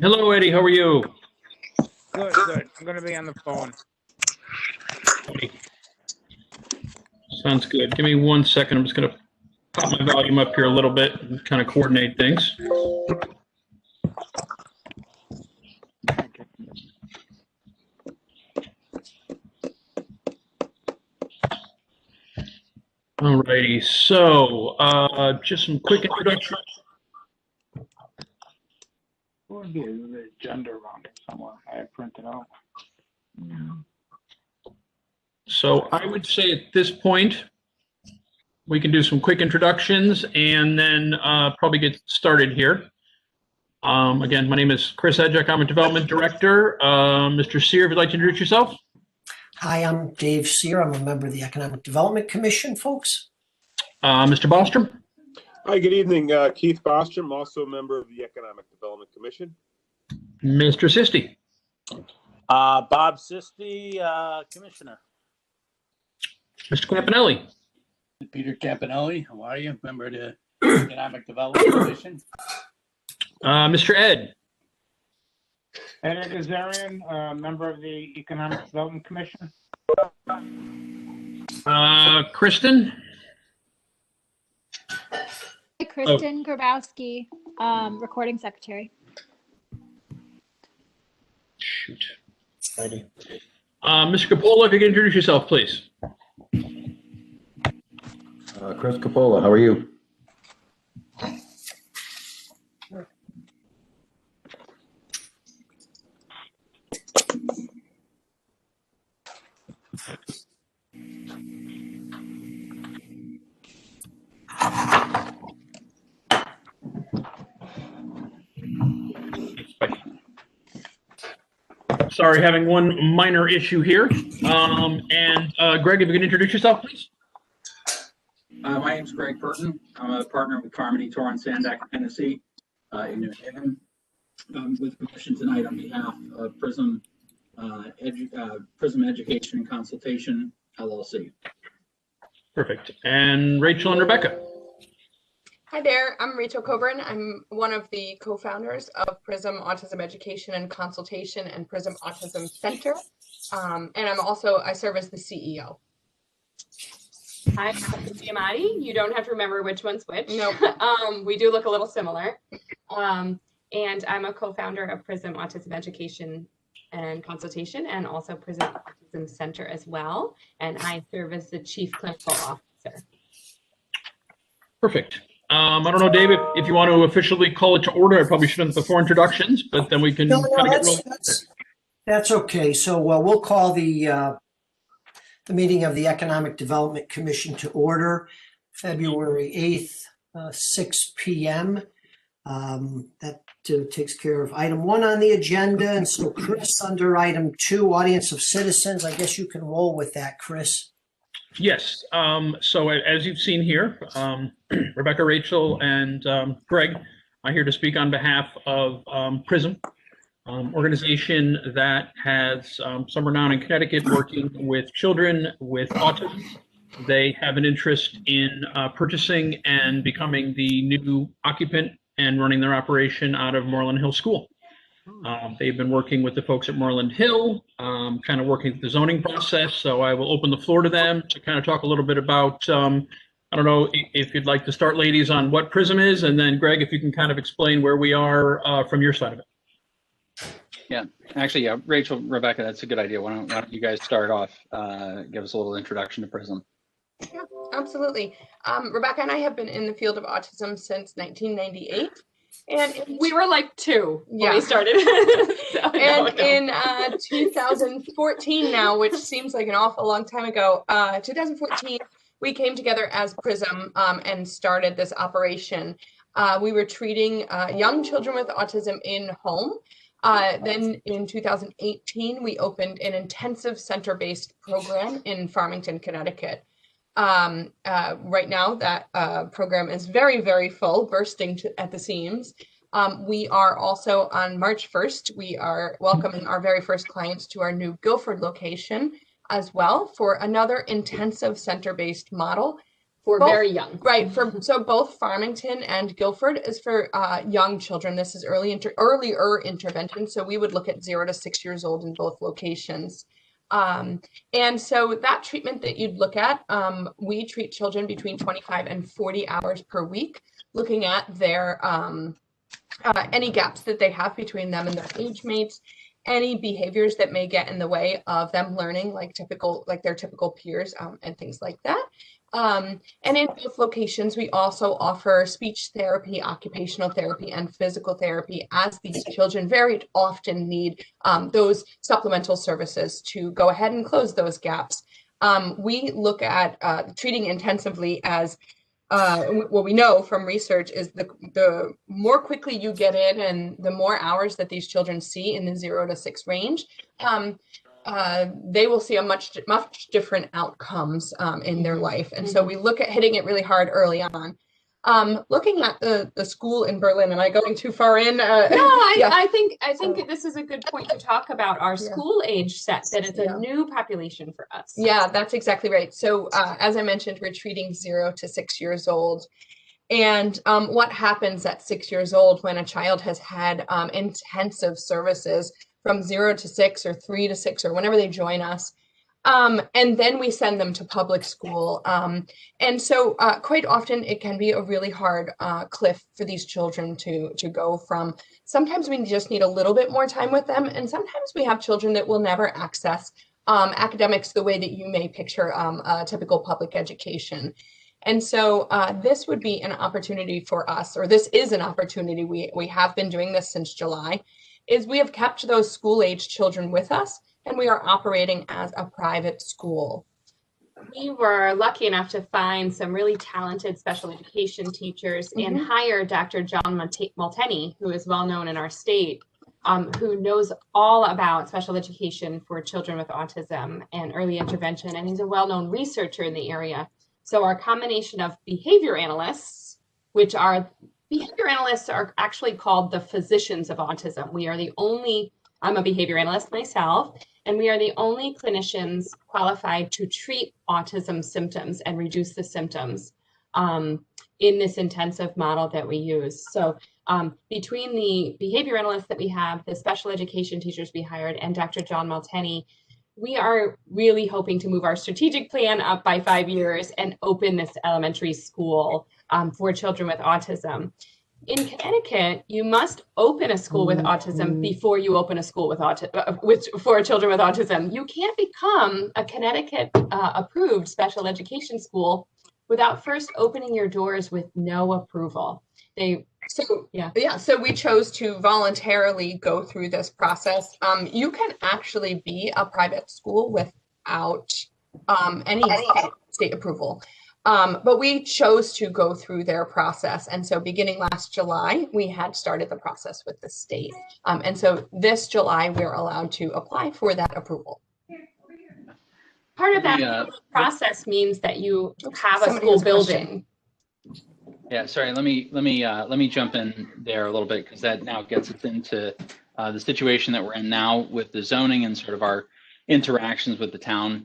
Hello, Eddie. How are you? Good, good. I'm going to be on the phone. Sounds good. Give me 1 second. I'm just going to pop my volume up here a little bit and kind of coordinate things. All righty. So, just some quick introduction. What would be the agenda around it somewhere? I have printed out. So I would say at this point, we can do some quick introductions and then probably get started here. Again, my name is Chris Edgek. I'm a development director. Mr. Sear, if you'd like to introduce yourself. Hi, I'm Dave Sear. I'm a member of the Economic Development Commission, folks. Mr. Bostrom. Hi, good evening. Keith Bostrom, also a member of the Economic Development Commission. Mr. Sisti. Bob Sisti, Commissioner. Mr. Campanelli. Peter Campanelli, how are you? Member of the Economic Development Commission. Mr. Ed. Ed Gazarian, member of the Economic Development Commission. Kristen. Kristen Grabowski, recording secretary. Shoot. Righty. Mr. Capola, if you can introduce yourself, please. Chris Capola, how are you? Sorry, having one minor issue here. Greg, if you can introduce yourself, please. My name is Greg Burton. I'm a partner with Carmody, Torrance, Sandak, Tennessee, in New Haven. With permission tonight on behalf of Prism, Prism Education and Consultation, LLC. Perfect. And Rachel and Rebecca. Hi there, I'm Rachel Coburn. I'm one of the co-founders of Prism Autism Education and Consultation and Prism Autism Center. And I serve as the CEO. Hi, I'm Giamatti. You don't have to remember which one's which. No. We do look a little similar. And I'm a co-founder of Prism Autism Education and Consultation and also Prism Autism Center as well. And I serve as the Chief Clinical Officer. Perfect. I don't know, David, if you want to officially call it to order. I probably shouldn't before introductions, but then we can kind of get rolling. That's okay. So we'll call the meeting of the Economic Development Commission to order, February 8th, 6 p.m. That takes care of item 1 on the agenda. And so Chris, under item 2, audience of citizens, I guess you can roll with that, Chris. Yes. So as you've seen here, Rebecca, Rachel, and Greg are here to speak on behalf of Prism, organization that has some renown in Connecticut working with children with autism. They have an interest in purchasing and becoming the new occupant and running their operation out of Moreland Hill School. They've been working with the folks at Moreland Hill, kind of working through the zoning process. So I will open the floor to them to kind of talk a little bit about, I don't know if you'd like to start, ladies, on what Prism is, and then Greg, if you can kind of explain where we are from your side of it. Yeah, actually, yeah, Rachel, Rebecca, that's a good idea. Why don't you guys start off, give us a little introduction to Prism. Yeah, absolutely. Rebecca and I have been in the field of autism since 1998. And we were like 2 when we started. In 2014 now, which seems like an awful long time ago, 2014, we came together as Prism and started this operation. We were treating young children with autism in home. Then in 2018, we opened an intensive center-based program in Farmington, Connecticut. Right now, that program is very, very full, bursting at the seams. We are also on March 1st, we are welcoming our very first clients to our new Guilford location as well for another intensive center-based model for Both- very young. Right. So both Farmington and Guilford is for young children. This is earlier intervention. So we would look at 0 to 6 years old in both locations. And so that treatment that you'd look at, we treat children between 25 and 40 hours per week, looking at their any gaps that they have between them and their age mates, any behaviors that may get in the way of them learning, like their typical peers, and things like that. And in both locations, we also offer speech therapy, occupational therapy, and physical therapy, as these children very often need those supplemental services to go ahead and close those gaps. We look at treating intensively as what we know from research is the more quickly you get in and the more hours that these children see in the 0 to 6 range, they will see a much different outcomes in their life. And so we look at hitting it really hard early on. Looking at the school in Berlin, am I going too far in? No, Yeah. I think this is a good point to talk about our school age set, that it's a new population for us. Yeah, that's exactly right. So as I mentioned, we're treating 0 to 6 years old. And what happens at 6 years old when a child has had intensive services from 0 to 6 or 3 to 6 or whenever they join us. And then we send them to public school. And so quite often it can be a really hard cliff for these children to go from. Sometimes we just need a little bit more time with them. And sometimes we have children that will never access academics the way that you may picture a typical public education. And so this would be an opportunity for us, or this is an opportunity. We have been doing this since July, is we have kept those school age children with us, and we are operating as a private school. We were lucky enough to find some really talented special education teachers and hire Dr. John Malteni, who is well known in our state, who knows all about special education for children with autism and early intervention, and he's a well-known researcher in the area. So our combination of behavior analysts, behavior analysts are actually called the physicians of autism. We are the only, I'm a behavior analyst myself, and we are the only clinicians qualified to treat autism symptoms and reduce the symptoms in this intensive model that we use. So between the behavior analysts that we have, the special education teachers we hired, and Dr. John Malteni, we are really hoping to move our strategic plan up by 5 years and open this elementary school for children with autism. In Connecticut, you must open a school with autism before you open a school with for children with autism. You can't become a Connecticut approved special education school without first opening your doors with no approval. So we chose to voluntarily go through this process. You can actually be a private school without any state approval. But we chose to go through their process. And so beginning last July, we had started the process with the state. And so this July, we're allowed to apply for that approval. Part of that process means that you have a school building. Yeah, sorry. Let me jump in there a little bit, because that now gets us into the situation that we're in now with the zoning and sort of our interactions with the town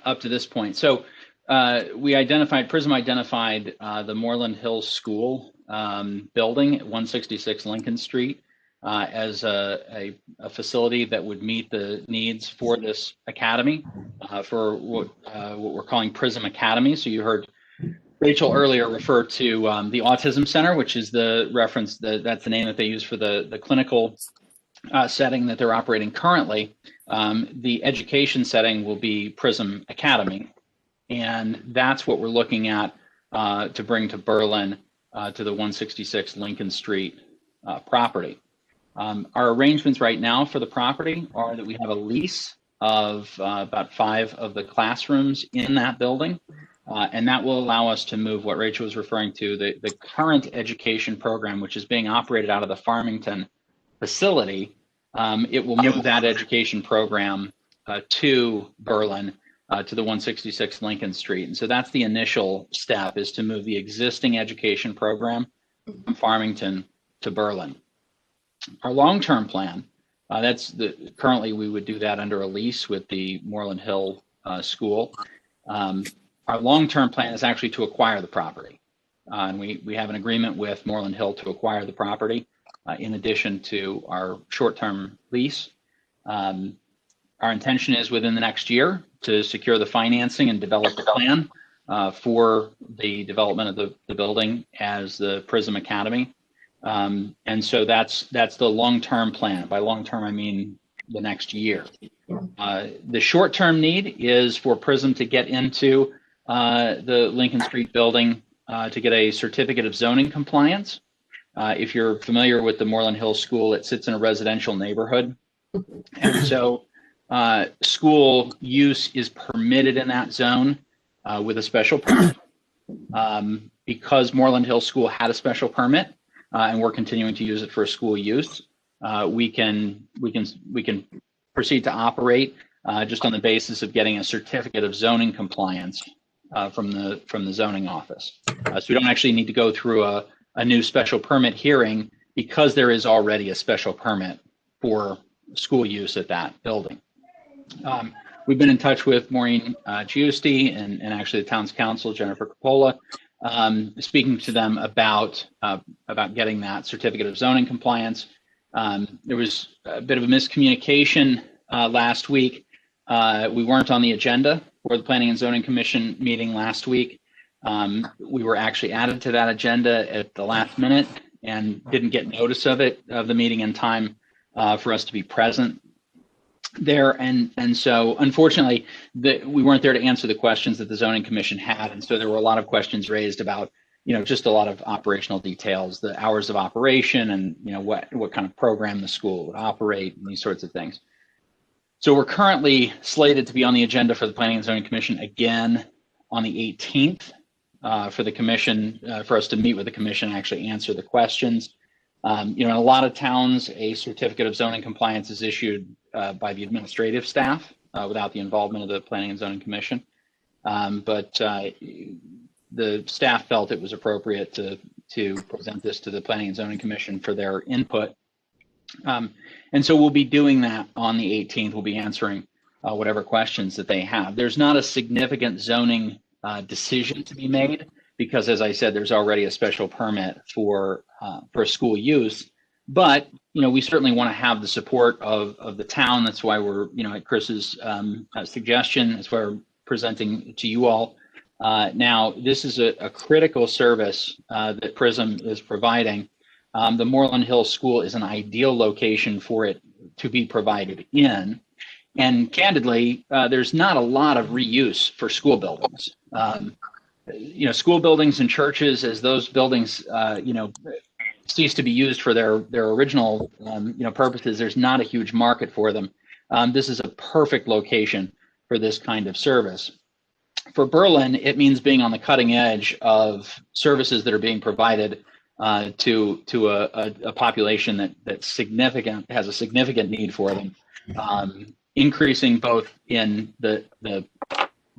up to this point. So Prism identified the Moreland Hills School building at 166 Lincoln Street as a facility that would meet the needs for this academy, for what we're calling Prism Academy. So you heard Rachel earlier refer to the Autism Center, which is the reference, that's the name that they use for the clinical setting that they're operating currently. The education setting will be Prism Academy. And that's what we're looking at to bring to Berlin, to the 166 Lincoln Street property. Our arrangements right now for the property are that we have a lease of about 5 of the classrooms in that building. And that will allow us to move what Rachel was referring to, the current education program, which is being operated out of the Farmington facility. It will move that education program to Berlin, to the 166 Lincoln Street. And so that's the initial step, is to move the existing education program from Farmington to Berlin. Our long-term plan, currently we would do that under a lease with the Moreland Hill School. our long-term plan is actually to acquire the property. And we have an agreement with Moreland Hill to acquire the property in addition to our short-term lease. Our intention is within the next year to secure the financing and develop the plan for the development of the building as the Prism Academy. And so that's the long-term plan. By long-term, I mean the next year. The short-term need is for Prism to get into the Lincoln Street building to get a certificate of zoning compliance. If you're familiar with the Moreland Hill School, it sits in a residential neighborhood. And so school use is permitted in that zone with a special permit. Because Moreland Hill School had a special permit and we're continuing to use it for school use, we can proceed to operate just on the basis of getting a certificate of zoning compliance from the zoning office. So we don't actually need to go through a new special permit hearing because there is already a special permit for school use at that building. We've been in touch with Maureen Giusti and actually the town's council, Jennifer Coppola, speaking to them about getting that certificate of zoning compliance. There was a bit of a miscommunication last week. We weren't on the agenda for the Planning and Zoning Commission meeting last week. We were actually added to that agenda at the last minute and didn't get notice of the meeting in time for us to be present there. And so unfortunately, we weren't there to answer the questions that the Zoning Commission had. And so there were a lot of questions raised about, just a lot of operational details, the hours of operation and, what kind of program the school would operate and these sorts of things. So we're currently slated to be on the agenda for the Planning and Zoning Commission again on the 18th for the commission, for us to meet with the commission and actually answer the questions. In a lot of towns, a certificate of zoning compliance is issued by the administrative staff without the involvement of the Planning and Zoning Commission. But the staff felt it was appropriate to present this to the Planning and Zoning Commission for their input. And so we'll be doing that on the 18th. We'll be answering whatever questions that they have. There's not a significant zoning decision to be made because, as I said, there's already a special permit for school use. But we certainly want to have the support of the town. That's why we're at Chris's suggestion. That's why we're presenting to you all. Now, this is a critical service that Prism is providing. The Moreland Hill School is an ideal location for it to be provided in. And candidly, there's not a lot of reuse for school buildings. School buildings and churches, as those buildings, cease to be used for their original, purposes, there's not a huge market for them. This is a perfect location for this kind of service. For Berlin, it means being on the cutting edge of services that are being provided to a population that's significant, has a significant need for them, increasing both in the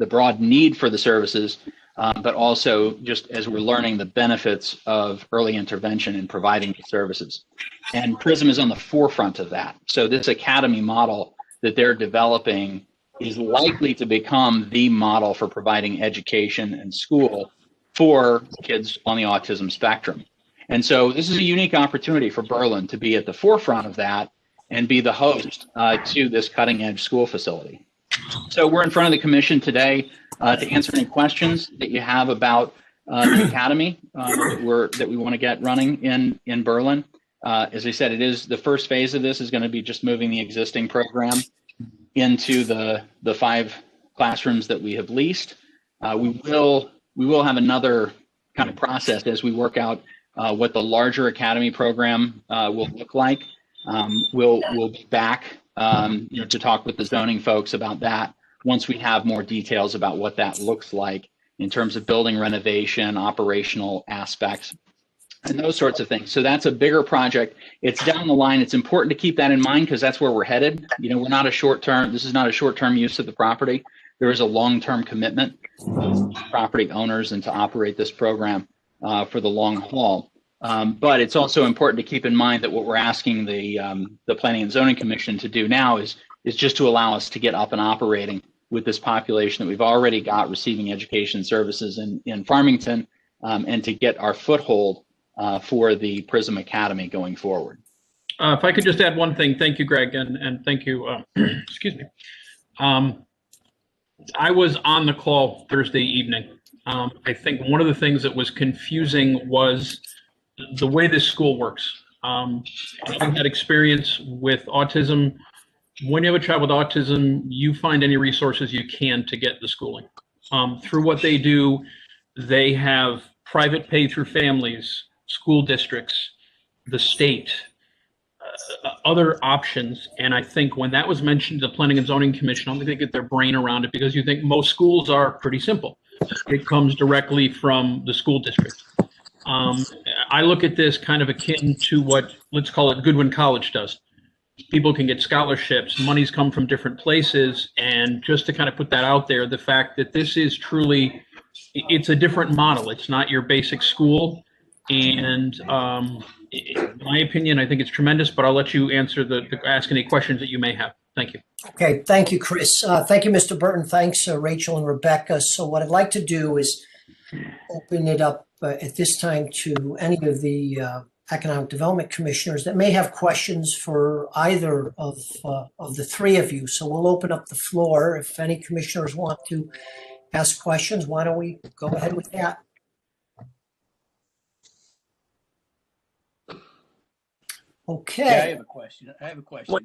broad need for the services, but also just as we're learning the benefits of early intervention in providing these services. And Prism is on the forefront of that. So this academy model that they're developing is likely to become the model for providing education and school for kids on the autism spectrum. And so this is a unique opportunity for Berlin to be at the forefront of that and be the host to this cutting edge school facility. So we're in front of the commission today to answer any questions that you have about the academy that we want to get running in Berlin. As I said, it is the first phase of this is going to be just moving the existing program into the 5 classrooms that we have leased. We will have another kind of process as we work out what the larger academy program will look like. We'll be back to talk with the zoning folks about that once we have more details about what that looks like in terms of building renovation, operational aspects, and those sorts of things. So that's a bigger project. It's down the line. It's important to keep that in mind because that's where we're headed. We're not a short-term, this is not a short-term use of the property. There is a long-term commitment of property owners and to operate this program for the long haul. But it's also important to keep in mind that what we're asking the Planning and Zoning Commission to do now is just to allow us to get up and operating with this population that we've already got receiving education services in Farmington, and to get our foothold for the Prism Academy going forward. If I could just add one thing, thank you, Greg, and thank you, excuse me. I was on the call Thursday evening. I think one of the things that was confusing was the way this school works. I've had experience with autism. When you have a child with autism, you find any resources you can to get the schooling. Through what they do, they have private pay through families, school districts, the state, other options. And I think when that was mentioned to the Planning and Zoning Commission, I don't think they get their brain around it, because you think most schools are pretty simple. It comes directly from the school district. I look at this kind of akin to what, let's call it, Goodwin College does. People can get scholarships, money's come from different places, and just to kind of put that out there, the fact that this is truly, it's a different model. It's not your basic school. And in my opinion, I think it's tremendous, but I'll let you answer ask any questions that you may have. Thank you. Okay, thank you, Chris. Thank you, Mr. Burton. Thanks, Rachel and Rebecca. So what I'd like to do is open it up at this time to any of the Economic Development Commissioners that may have questions for either of the three of you. So we'll open up the floor. If any commissioners want to ask questions, why don't we go ahead with that? Okay. Yeah, I have a question.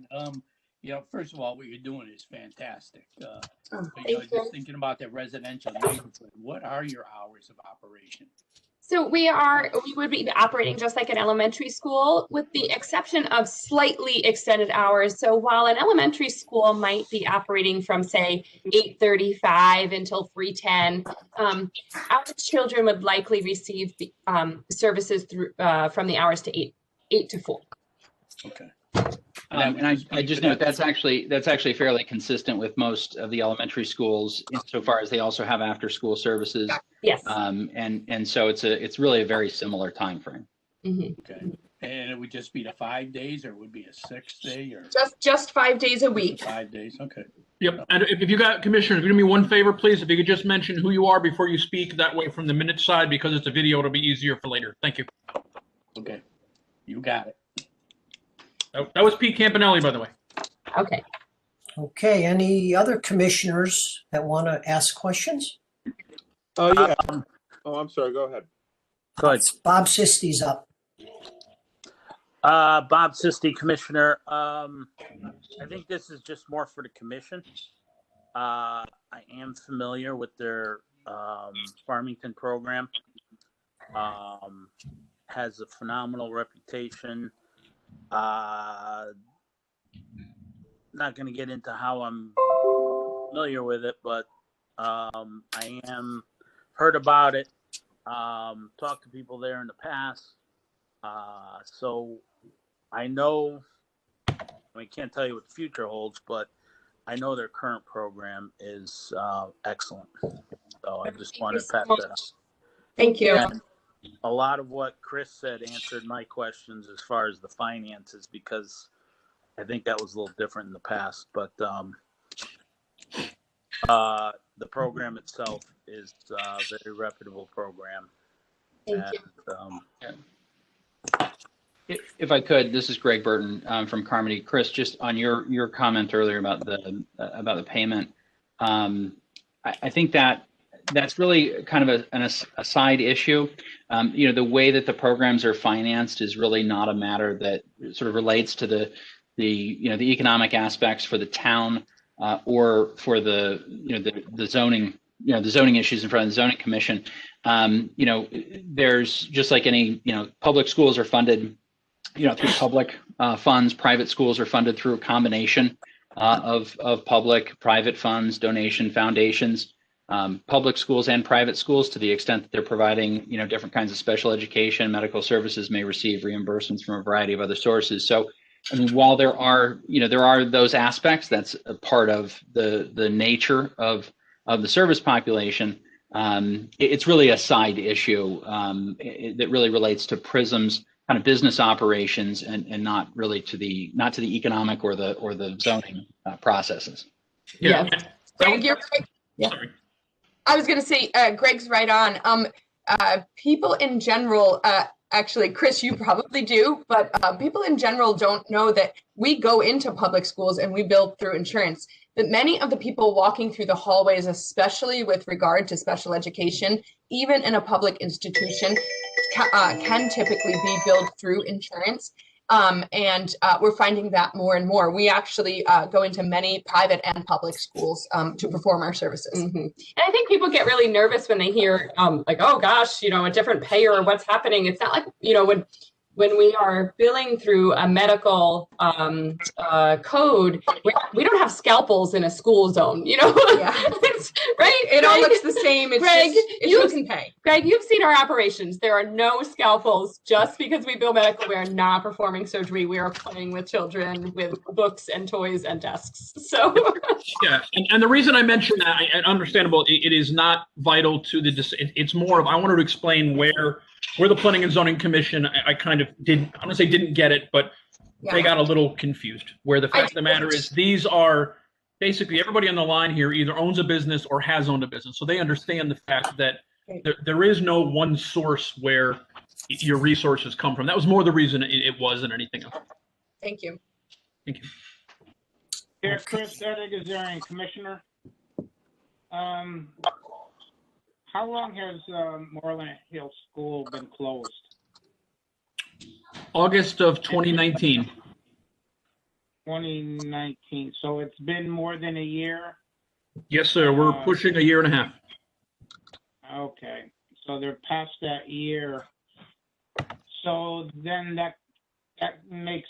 First of all, what you're doing is fantastic. Just thinking about that residential neighborhood, what are your hours of operation? So we would be operating just like an elementary school, with the exception of slightly extended hours. So while an elementary school might be operating from, say, 8:35 until 3:10, our children would likely receive the services through from the hours to 8 to 4. Okay. And I just note that's actually fairly consistent with most of the elementary schools, insofar as they also have after-school services. Yes. And so it's really a very similar time frame. Mm-hmm. Okay. And it would just be the 5 days, or it would be a 6th day, or Just 5 days a week. 5 days? Okay. Yep. And if you got commissioners, do me one favor, please. If you could just mention who you are before you speak, that way from the minute side, because it's a video, it'll be easier for later. Thank you. Okay. You got it. That was Pete Campanelli, by the way. Okay. Okay, any other commissioners that want to ask questions? Oh, yeah. Oh, I'm sorry. Go ahead. Go ahead. Bob Sisti's up. Bob Sisti, Commissioner. I think this is just more for the commission. I am familiar with their Farmington program. Has a phenomenal reputation. Not going to get into how I'm familiar with it, but I am heard about it. Talked to people there in the past. So I know, can't tell you what the future holds, but I know their current program is excellent. So I just wanted to pass that on. Thank you. And a lot of what Chris said answered my questions as far as the finances, because I think that was a little different in the past. But the program itself is a very reputable program. Thank you. If I could, this is Greg Burton from Carmody. Chris, just on your comment earlier about the payment, I think that's really kind of a side issue. The way that the programs are financed is really not a matter that sort of relates to the economic aspects for the town or for the zoning, the zoning issues in front of the zoning commission. There's just like any, public schools are funded, through public funds. Private schools are funded through a combination of public, private funds, donation foundations. Public schools and private schools, to the extent that they're providing, different kinds of special education, medical services, may receive reimbursements from a variety of other sources. So, while there are those aspects, that's a part of the nature of the service population. It's really a side issue that really relates to Prism's kind of business operations and not really to the economic or the zoning processes. Yeah. Greg, you're right. Yeah. Sorry. I was going to say, Greg's right on. People in general, actually, Chris, you probably do, but people in general don't know that we go into public schools and we bill through insurance. That many of the people walking through the hallways, especially with regard to special education, even in a public institution, can typically be billed through insurance. And we're finding that more and more. We actually go into many private and public schools to perform our services. Mm-hmm. And I think people get really nervous when they hear like, oh gosh, a different payer or what's happening. It's not like, when we are billing through a medical code, we don't have scalpels in a school zone, Yeah. right? It all looks the same. It's Greg, just, it's you who can pay. Greg, you've seen our operations. There are no scalpels. Just because we bill medical, we are not performing surgery. We are playing with children with books and toys and desks. So Yeah, and the reason I mentioned that, understandable, it is not vital to the, it's more of, I wanted to explain where the Planning and Zoning Commission, I kind of didn't, I'm gonna say didn't get it, but they got a little confused. Where the fact of the matter is, these are basically everybody on the line here either owns a business or has owned a business. So they understand the fact that there is no one source where your resources come from. That was more the reason it wasn't anything else. Thank you. Thank you. Dear Chris, Ed Gazarian, Commissioner. How long has Moreland Hill School been closed? August of 2019. 2019. So it's been more than a year? Yes, sir. We're pushing a year and a half. Okay. So they're past that year. So then that makes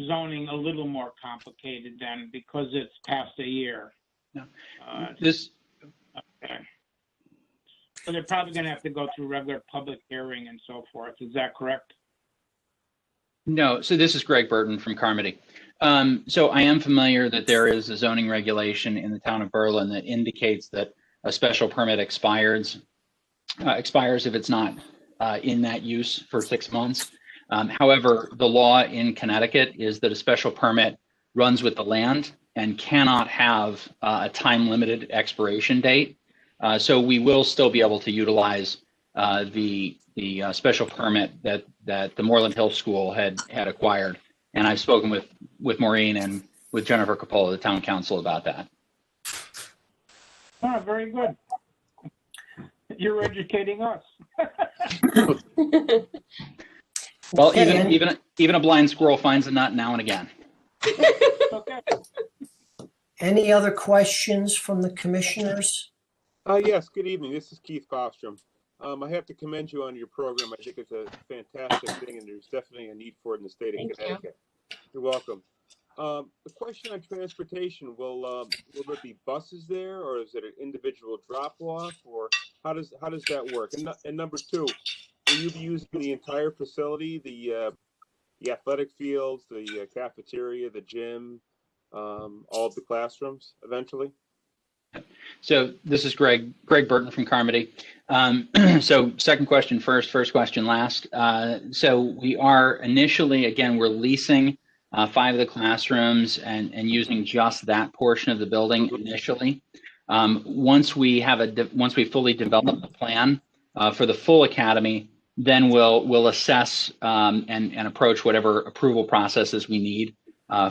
zoning a little more complicated then because it's past a year. No. Okay. So they're probably going to have to go through regular public hearing and so forth. Is that correct? No, so this is Greg Burton from Carmody. So I am familiar that there is a zoning regulation in the town of Berlin that indicates that a special permit expires if it's not in that use for 6 months. However, the law in Connecticut is that a special permit runs with the land and cannot have a time-limited expiration date. So we will still be able to utilize the special permit that the Moreland Hill School had acquired. And I've spoken with Maureen and with Jennifer Coppola, the town council, about that. Oh, very good. You're educating us. Well, Okay. even a blind squirrel finds a nut now and again. Okay. Any Any other questions from the commissioners? Yes, good evening. This is Keith Bostrom. I have to commend you on your program. I think it's a fantastic thing, and there's definitely a need for it in the state of Connecticut. You're welcome. The question on transportation, will there be buses there, or is it an individual drop-off, or how does that work? And number two, will you be using the entire facility, the athletic fields, the cafeteria, the gym, all of the classrooms eventually? So this is Greg Burton from Carmody. So second question first question last. So we are initially, again, we're leasing 5 of the classrooms and using just that portion of the building initially. Once we fully develop the plan for the full academy, then we'll assess and approach whatever approval processes we need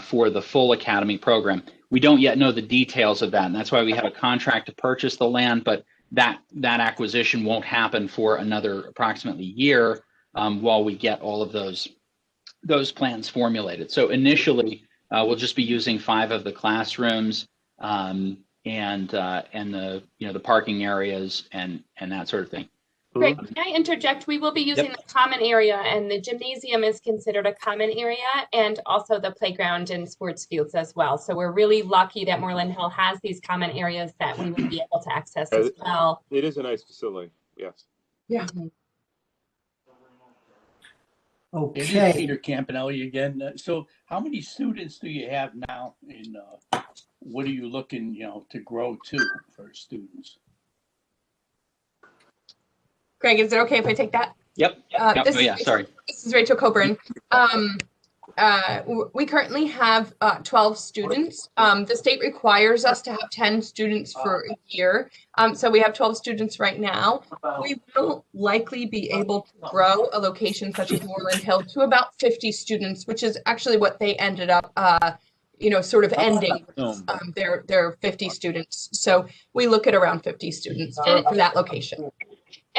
for the full academy program. We don't yet know the details of that, and that's why we have a contract to purchase the land, but that acquisition won't happen for another approximately year while we get all of those plans formulated. So initially, we'll just be using 5 of the classrooms and the parking areas and that sort of thing. Greg, can I interject? We will be using the common area, and the gymnasium is considered a common area, and also the playground and sports fields as well. So we're really lucky that Moreland Hill has these common areas that we will be able to access as well. It is a nice facility, yes. Yeah. It is Okay, Peter Campanelli again. So how many students do you have now, and what are you looking, to grow to for students? Greg, is it okay if I take that? Yep. This Sorry. This is Rachel Coburn. we currently have 12 students. The state requires us to have 10 students for a year. So we have 12 students right now. We will likely be able to grow a location such as Moreland Hill to about 50 students, which is actually what they ended up, sort of ending their 50 students. So we look at around 50 students for that location.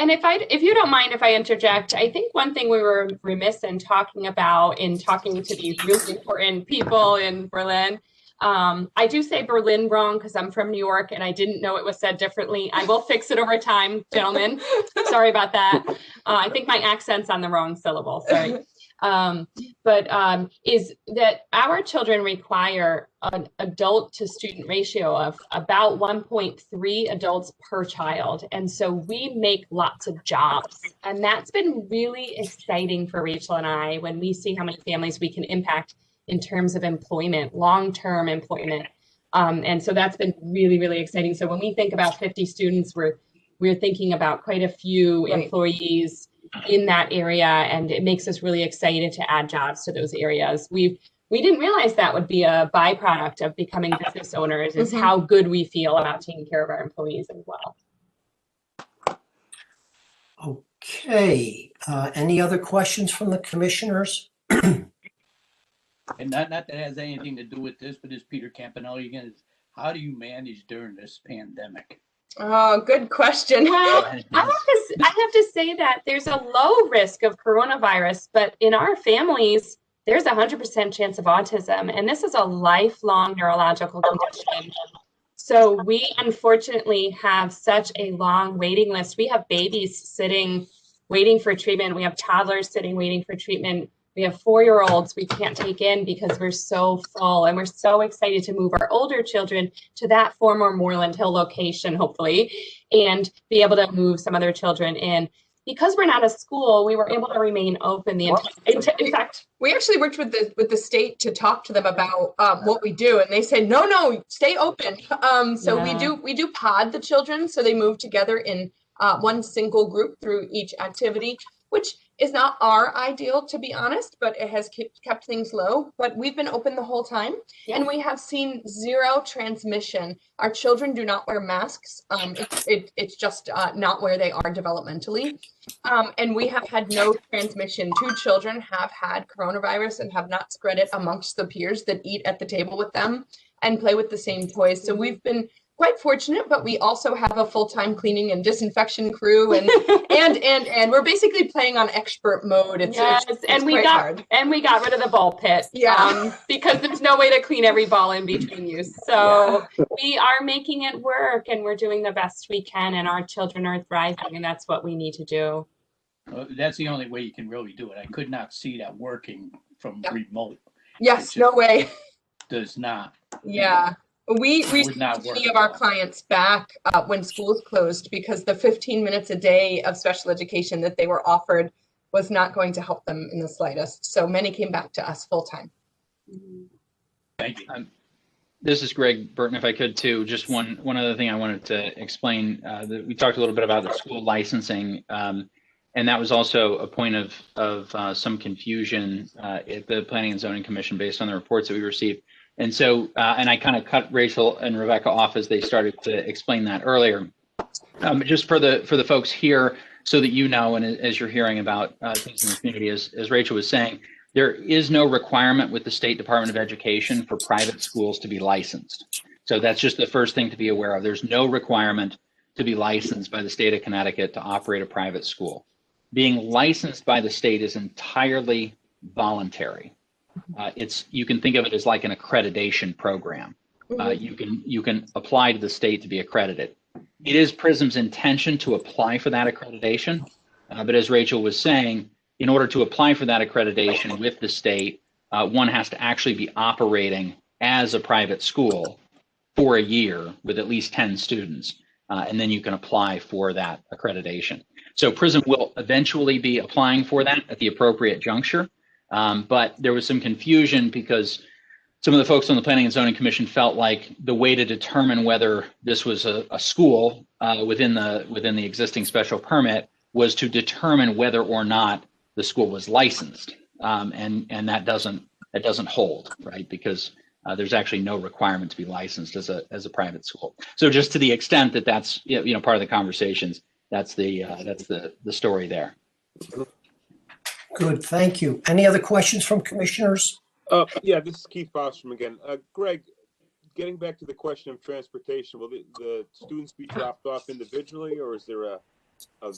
And if you don't mind if I interject, I think one thing we were remiss in talking to these really important people in Berlin. I do say Berlin wrong because I'm from New York and I didn't know it was said differently. I will fix it over time, gentlemen. Sorry about that. I think my accent's on the wrong syllable. Sorry. Is that our children require an adult to student ratio of about 1.3 adults per child. And so we make lots of jobs. And that's been really exciting for Rachel and I when we see how many families we can impact in terms of employment, long-term employment. And so that's been really, really exciting. So when we think about 50 students, we're thinking about quite a few employees in that area, and it makes us really excited to add jobs to those areas. We didn't realize that would be a byproduct of becoming business owners, is how good we feel about taking care of our employees as well. Okay, any other questions from the commissioners? And not that has anything to do with this, but this Peter Campanelli again, is how do you manage during this pandemic? Oh, good question. Well, I have to say that there's a low risk of coronavirus, but in our families, there's a 100% chance of autism. And this is a lifelong neurological condition. So we unfortunately have such a long waiting list. We have babies sitting, waiting for treatment. We have toddlers sitting, waiting for treatment. We have 4-year-olds we can't take in because we're so full, and we're so excited to move our older children to that former Moreland Hill location, hopefully, and be able to move some other children in. Because we're not a school, we were able to remain open the entire. In fact, we actually worked with the state to talk to them about what we do, and they said, no, stay open. We do pod the children, so they move together in one single group through each activity, which is not our ideal, to be honest, but it has kept things low. But we've been open the whole time, and we have seen zero transmission. Our children do not wear masks. It's just not where they are developmentally. And we have had no transmission. 2 children have had coronavirus and have not spread it amongst the peers that eat at the table with them and play with the same toys. So we've been quite fortunate, but we also have a full-time cleaning and disinfection crew, and we're basically playing on expert mode. It's we got rid of the ball pit, because there's no way to clean every ball in between use. So we are making it work, and we're doing the best we can, and our children are thriving, and that's what we need to do. That's the only way you can really do it. I could not see that working from remote. Yes, no way. Does not. Yeah. We sent many of our clients back when schools closed because the 15 minutes a day of special education that they were offered was not going to help them in the slightest. So many came back to us full time. Thank you. This is Greg Burton, if I could too. Just one other thing I wanted to explain. We talked a little bit about the school licensing, and that was also a point of some confusion at the Planning and Zoning Commission based on the reports that we received. And so, and I kind of cut Rachel and Rebecca off as they started to explain that earlier. Just for the folks here, so that you know, and as you're hearing about things in the community, as Rachel was saying, there is no requirement with the State Department of Education for private schools to be licensed. So that's just the first thing to be aware of. There's no requirement to be licensed by the state of Connecticut to operate a private school. Being licensed by the state is entirely voluntary. You can think of it as like an accreditation program. You can apply to the state to be accredited. It is Prism's intention to apply for that accreditation, but as Rachel was saying, in order to apply for that accreditation with the state, one has to actually be operating as a private school for a year with at least 10 students, and then you can apply for that accreditation. So Prism will eventually be applying for that at the appropriate juncture. But there was some confusion because some of the folks on the Planning and Zoning Commission felt like the way to determine whether this was a school within the existing special permit was to determine whether or not the school was licensed, and that doesn't that doesn't hold, right? Because there's actually no requirement to be licensed as a private school. So just to the extent that that's part of the conversations, that's the story there. Good, thank you. Any other questions from commissioners? Yeah, this is Keith Bostrom again. Greg, getting back to the question of transportation, will the students be dropped off individually, or is there a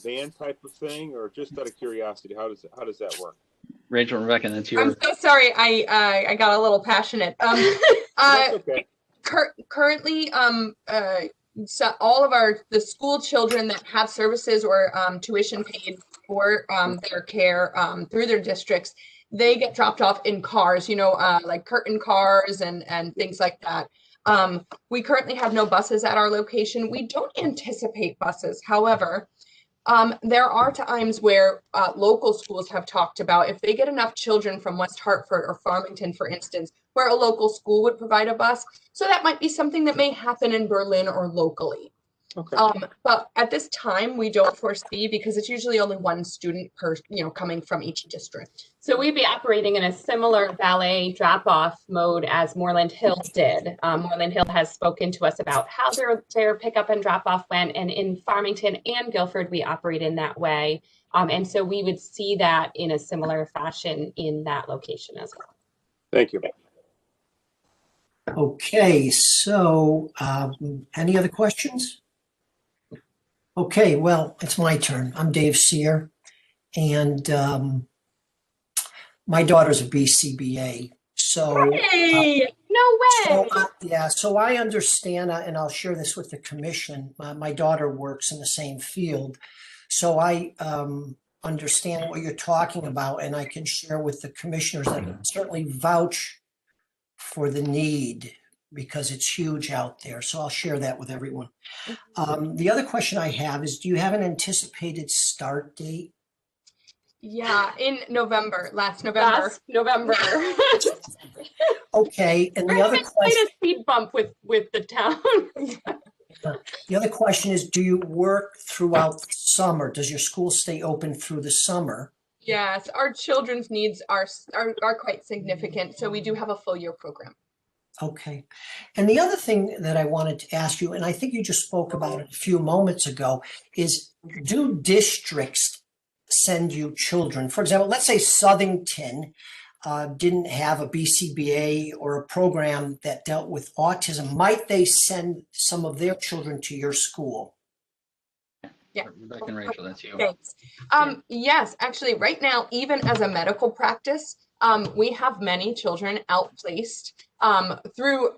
van type of thing, or just out of curiosity, how does that work? Rachel and Rebecca, that's your. I'm so sorry. I got a little passionate. That's okay. Currently, so all of the school children that have services or tuition paid for their care through their districts, they get dropped off in cars, like curtain cars and things like that. We currently have no buses at our location. We don't anticipate buses. However, there are times where local schools have talked about if they get enough children from West Hartford or Farmington, for instance, where a local school would provide a bus. So that might be something that may happen in Berlin or locally. Okay. But at this time, we don't foresee, because it's usually only one student per, coming from each district. So we'd be operating in a similar valet drop-off mode as Moreland Hill did. Moreland Hill has spoken to us about how their pickup and drop-off went, and in Farmington and Guilford, we operate in that way. And so we would see that in a similar fashion in that location as well. Thank you. Okay, so any other questions? Okay, well, it's my turn. I'm Dave Sear, and my daughter's a BCBA. So, Hey, no way. So I understand, and I'll share this with the commission. My daughter works in the same field, so I understand what you're talking about, and I can share with the commissioners that I can certainly vouch for the need, because it's huge out there. So I'll share that with everyone. The other question I have is, do you have an anticipated start date? Yeah, in November, last November. Okay, and the other Quite question, a speed bump with the town. the other question is, do you work throughout the summer? Does your school stay open through the summer? Yes, our children's needs are quite significant, so we do have a full year program. Okay. And the other thing that I wanted to ask you, and I think you just spoke about it a few moments ago, is do districts send you children? For example, let's say Southington didn't have a BCBA or a program that dealt with autism. Might they send some of their children to your school? Yeah. Rebecca and Rachel, that's you. Thanks. Yes, actually, right now, even as a medical practice, we have many children outplaced through,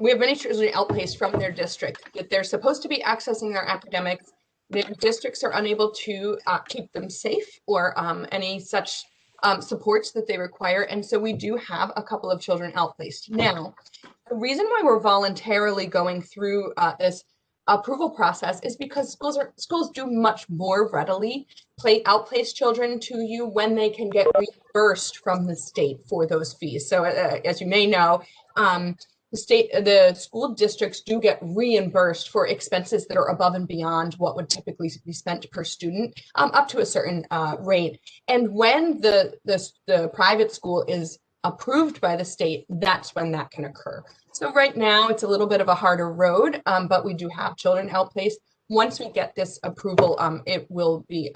we have many children outplaced from their district that they're supposed to be accessing their academics. Their districts are unable to keep them safe or any such supports that they require. And so we do have a couple of children outplaced. Now, the reason why we're voluntarily going through this approval process is because schools do much more readily outplace children to you when they can get reimbursed from the state for those fees. So as you may know, the school districts do get reimbursed for expenses that are above and beyond what would typically be spent per student, up to a certain rate. And when the private school is approved by the state, that's when that can occur. So right now it's a little bit of a harder road, but we do have children outplaced. Once we get this approval, it will be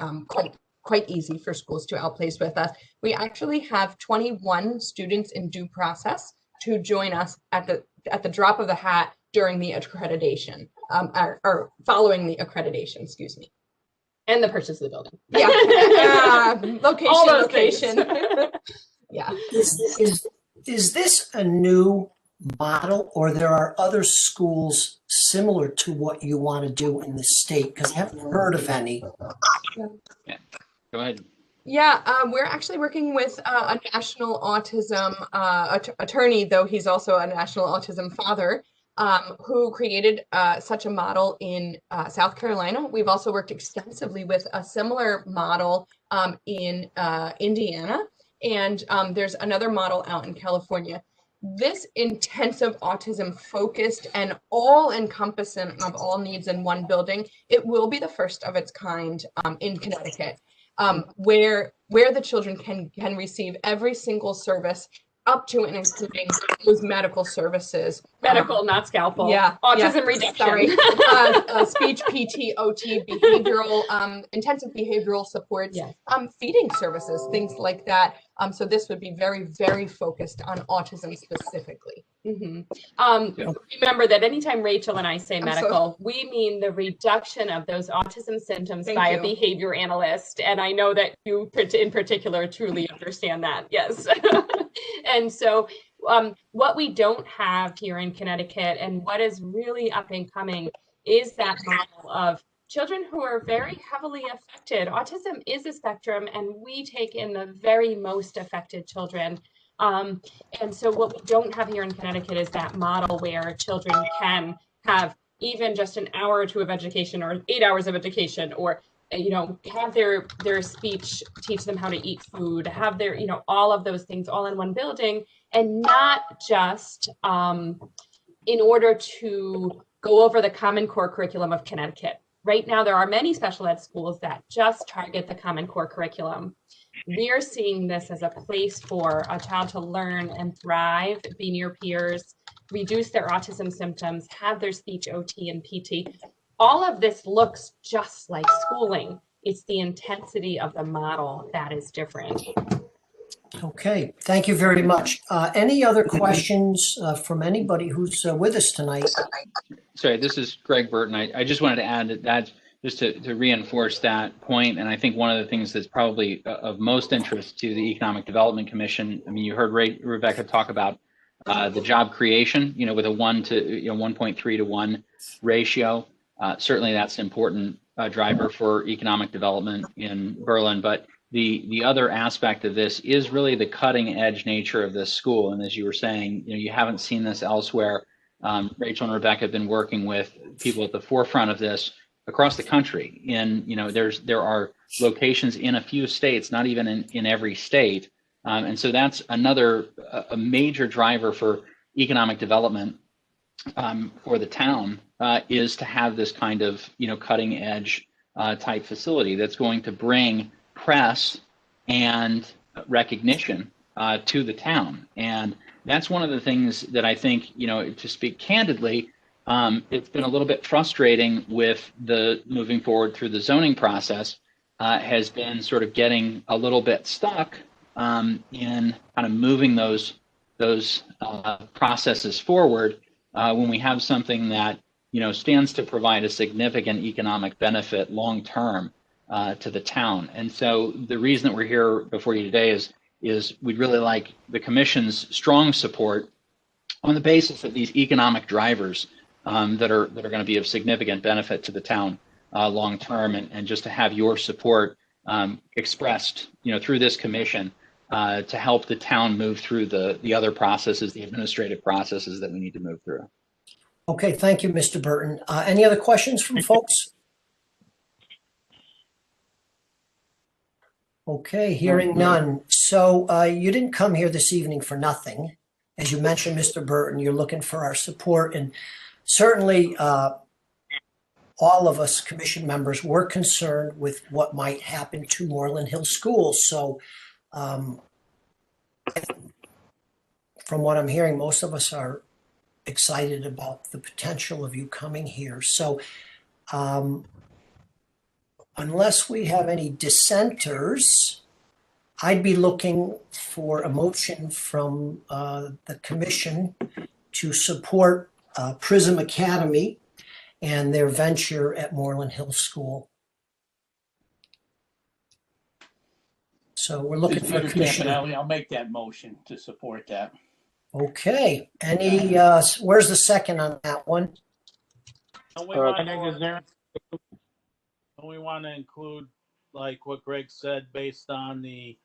quite easy for schools to outplace with us. We actually have 21 students in due process to join us at the drop of the hat during the accreditation, or following the accreditation, excuse me. And the purchase of the building. Yeah, All those location. things. Yeah. Is this a new model, or there are other schools similar to what you want to do in the state? Because I haven't heard of any. Yeah. Go ahead. Yeah, we're actually working with a national autism attorney, though he's also a national autism father, who created such a model in South Carolina. We've also worked extensively with a similar model in Indiana, and there's another model out in California. This intensive autism focused and all encompassing of all needs in one building, it will be the first of its kind in Connecticut. where the children can receive every single service up to and including those medical services. Medical, not scalpel. Yeah. Autism reduction. Sorry. Speech, PT, OT, behavioral, intensive behavioral supports, Yes. Feeding services, things like that. So this would be very, very focused on autism specifically. Remember that anytime Rachel and I say I'm medical, we mean the reduction of those autism symptoms Thank by you. a behavior analyst. And I know that you in particular truly understand that. Yes. And so what we don't have here in Connecticut and what is really up and coming is that model of children who are very heavily affected. Autism is a spectrum, and we take in the very most affected children. And so what we don't have here in Connecticut is that model where children can have even just an hour or two of education or 8 hours of education, or have their speech, teach them how to eat food, have their, all of those things all in one building, and not just in order to go over the Common Core curriculum of Connecticut. Right now, there are many special ed schools that just target the Common Core curriculum. We are seeing this as a place for a child to learn and thrive, be near peers, reduce their autism symptoms, have their speech OT and PT. All of this looks just like schooling. It's the intensity of the model that is different. Okay, thank you very much. Any other questions from anybody who's with us tonight? Sorry, this is Greg Burton. I just wanted to add that just to reinforce that point. And I think one of the things that's probably of most interest to the Economic Development Commission, I mean, you heard Rebecca talk about the job creation, with a 1.3 to 1 ratio. Certainly that's an important driver for economic development in Berlin. But the other aspect of this is really the cutting edge nature of this school. And as you were saying, you haven't seen this elsewhere. Rachel and Rebecca have been working with people at the forefront of this across the country. And there are locations in a few states, not even in every state. And so that's another a major driver for economic development for the town is to have this kind of cutting edge type facility that's going to bring press and recognition to the town. And that's one of the things that I think, to speak candidly, it's been a little bit frustrating with the moving forward through the zoning process, has been sort of getting a little bit stuck in kind of moving those processes forward when we have something that stands to provide a significant economic benefit long term to the town. And so the reason that we're here before you today is we'd really like the Commission's strong support on the basis of these economic drivers that are going to be of significant benefit to the town long term, and just to have your support expressed through this commission to help the town move through the other processes, the administrative processes that we need to move through. Okay, thank you, Mr. Burton. Any other questions from folks? Okay, hearing none. So you didn't come here this evening for nothing. As you mentioned, Mr. Burton, you're looking for our support, and certainly all of us commission members were concerned with what might happen to Moreland Hill Schools. So from what I'm hearing, most of us are excited about the potential of you coming here. So unless we have any dissenters, I'd be looking for a motion from the commission to support Prism Academy and their venture at Moreland Hill School. So we're looking for a commissioner. I'll make that motion to support that. Okay. Any, where's the second on that one? Don't we want to include, like what Greg said, based on the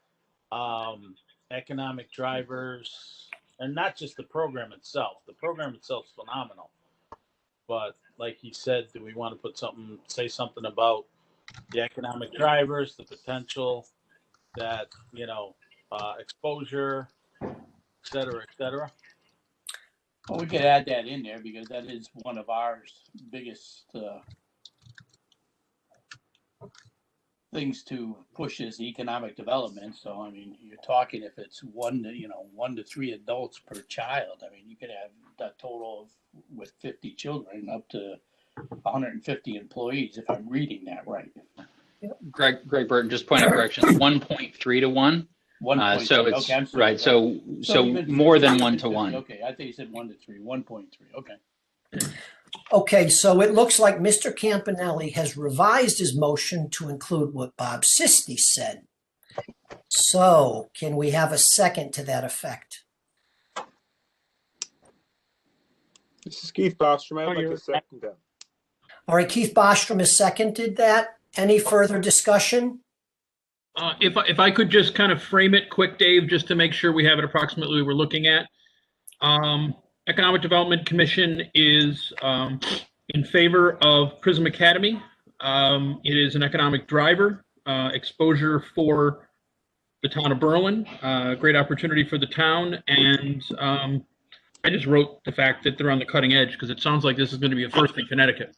economic drivers, and not just the program itself. The program itself is phenomenal, but like he said, do we want to say something about the economic drivers, the potential that exposure, et cetera? Well, we could add that in there because that is one of our biggest things to push this economic development. So, I mean, you're talking if it's 1 to 3 adults per child. I mean, you could have a total of, with 50 children, up to 150 employees, if I'm reading that right. Greg Burton, just point of correction, 1.3 to 1. 1.3. So it's Okay, I'm sorry. right. So even more than 50, 1 to 50. 1. Okay, I think you said 1 to 3. 1.3. Okay. Okay, so it looks like Mr. Campanelli has revised his motion to include what Bob Sisti said. So can we have a second to that effect? This is Keith Bostrom. I'd like to second that. All right, Keith Bostrom has seconded that. Any further discussion? If I could just kind of frame it quick, Dave, just to make sure we have it approximately we're looking at. Economic Development Commission is in favor of Prism Academy. It is an economic driver, exposure for the town of Berlin, great opportunity for the town. And I just wrote the fact that they're on the cutting edge because it sounds like this is going to be a first in Connecticut.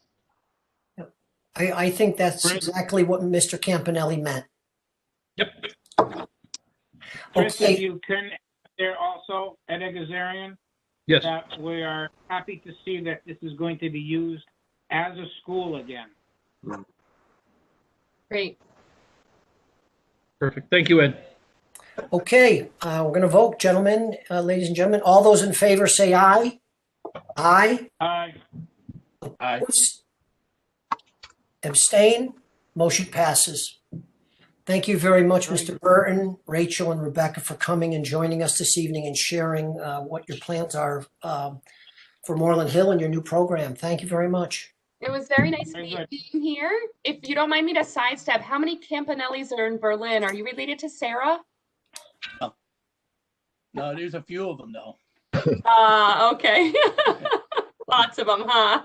I think that's exactly what Mr. Campanelli meant. Yep. Chris, Okay. if you can, there also, Ed Gazarian, Yes. that we are happy to see that this is going to be used as a school again. Great. Perfect. Thank you, Ed. Okay, we're going to vote, gentlemen, ladies and gentlemen. All those in favor say aye. Aye. Aye. Aye. Abstain. Motion passes. Thank you very much, Mr. Burton, Rachel, and Rebecca for coming and joining us this evening and sharing what your plans are for Moreland Hill and your new program. Thank you very much. It was very nice Very meeting good. you here. If you don't mind me to sidestep, how many Campanellis are in Berlin? Are you related to Sarah? No, there's a few of them though. Okay. Lots of them, huh?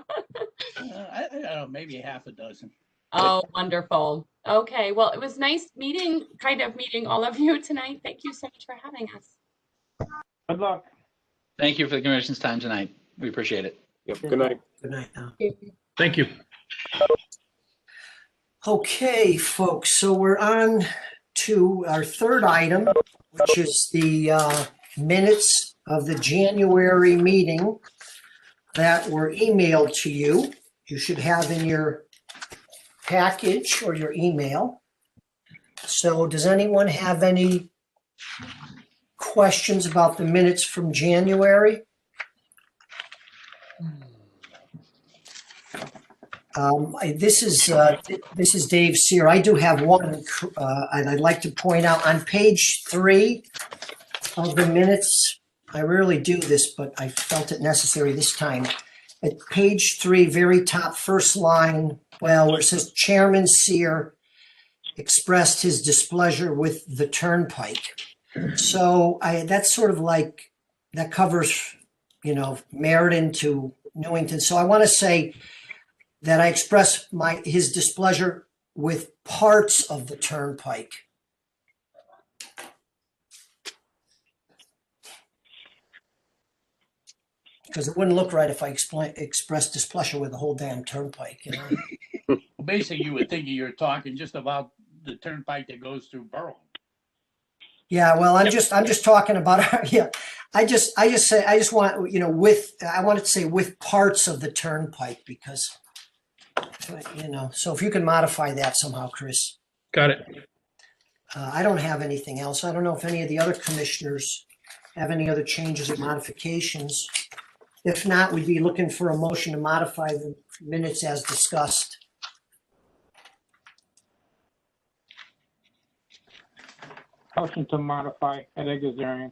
I don't know, maybe half a dozen. Oh, wonderful. Okay, well, it was nice meeting all of you tonight. Thank you so much for having us. Good luck. Thank you for the commission's time tonight. We appreciate it. Yep. Good night. Good night now. Thank you. Okay, folks, so we're on to our third item, which is the minutes of the January meeting that were emailed to you. You should have in your package or your email. So does anyone have any questions about the minutes from January? This is Dave Sear. I do have one, and I'd like to point out on page 3 of the minutes. I rarely do this, but I felt it necessary this time. At page 3, very top first line, well, where it says Chairman Sear expressed his displeasure with the turnpike. So that's sort of like, that covers, Meriden to Newington. So I want to say that I express his displeasure with parts of the turnpike. Because it wouldn't look right if I expressed displeasure with the whole damn turnpike, Basically, you would think you're talking just about the turnpike that goes through Berlin. Yeah, well, I'm just talking about, I wanted to say with parts of the turnpike because, so if you can modify that somehow, Chris. Got it. I don't have anything else. I don't know if any of the other commissioners have any other changes or modifications. If not, we'd be looking for a motion to modify the minutes as discussed. Motion to modify, Ed Gazarian.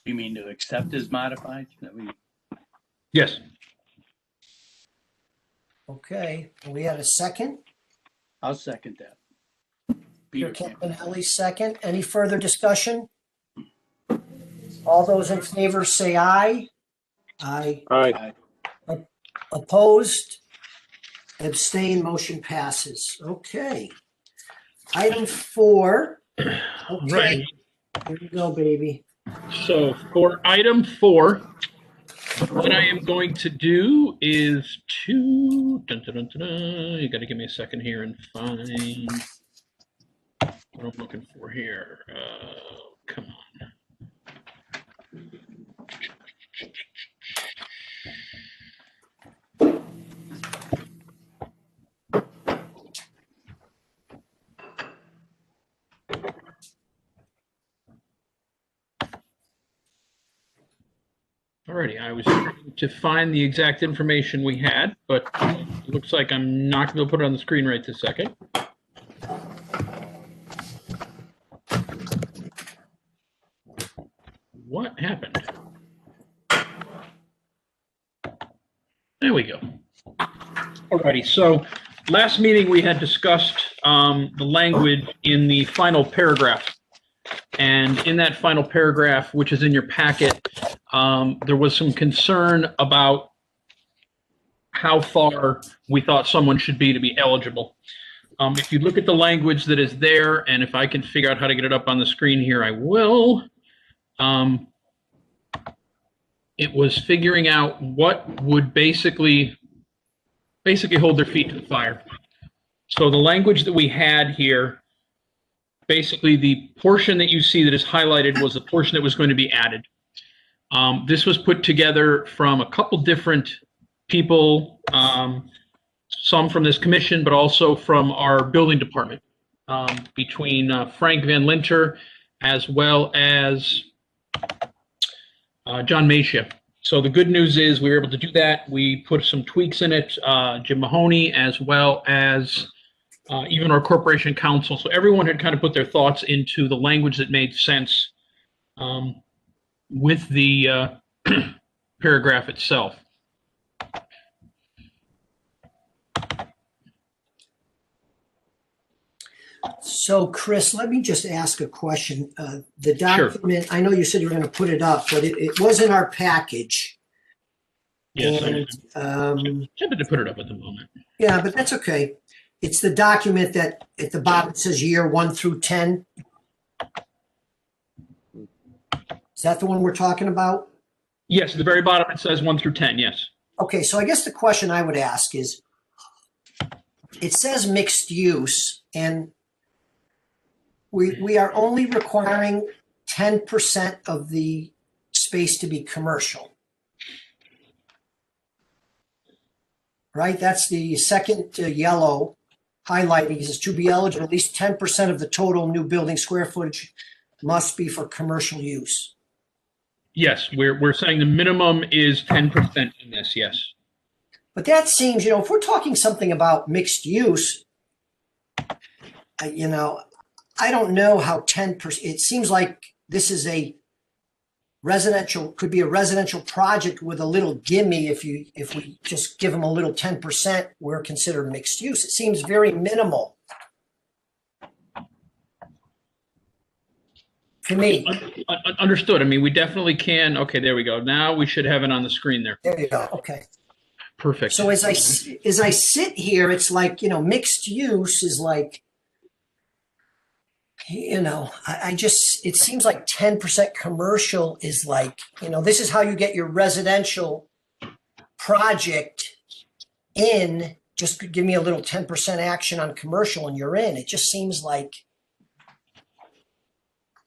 You mean to accept as modified? Yes. Okay, we had a second. I'll second that. Peter Campanelli, second. Any further discussion? All those in favor say aye. Aye. Aye. Opposed? Abstain, motion passes. Okay. Item 4. Okay. Right. Here we go, baby. So for item 4, What I am going to do is you got to give me a second here and find what I'm looking for here. Come on. Alrighty, I was trying to find the exact information we had, but it looks like I'm not going to put it on the screen right this second. What happened? There we go. Alrighty, so last meeting we had discussed the language in the final paragraph. And in that final paragraph, which is in your packet, there was some concern about how far we thought someone should be to be eligible. If you look at the language that is there, and if I can figure out how to get it up on the screen here, I will. It was figuring out what would basically hold their feet to the fire. So the language that we had here, basically the portion that you see that is highlighted was the portion that was going to be added. This was put together from a couple different people, some from this commission, but also from our building department, between Frank Van Linter as well as John Machia. So the good news is we were able to do that. We put some tweaks in it, Jim Mahoney, as well as even our corporation counsel. So everyone had kind of put their thoughts into the language that made sense with the paragraph itself. So, Chris, let me just ask a question. The document, sure. I know you said you were going to put it up, but it was in our package. Yes, and, I'm tempted to put it up at the moment. Yeah, but that's okay. It's the document that at the bottom says year 1 through 10. Is that the one we're talking about? Yes, at the very bottom it says 1 through 10, yes. Okay, so I guess the question I would ask is, it says mixed use, and we are only requiring 10% of the space to be commercial. Right? That's the second yellow highlighting is to be eligible, at least 10% of the total new building square footage must be for commercial use. Yes, we're saying the minimum is 10% in this, yes. But that seems, you know, if we're talking something about mixed use, you know, I don't know how 10%, it seems like this is a residential, could be a residential project with a little gimme. If we just give them a little 10%, we're considered mixed use. It seems very minimal to me. Understood. I mean, we definitely can. Okay, there we go. Now we should have it on the screen there. There you go. Okay. Perfect. So as I sit here, it's like, you know, mixed use is like, you know, I just, it seems like 10% commercial is like, you know, this is how you get your residential project in. Just give me a little 10% action on commercial and you're in. It just seems like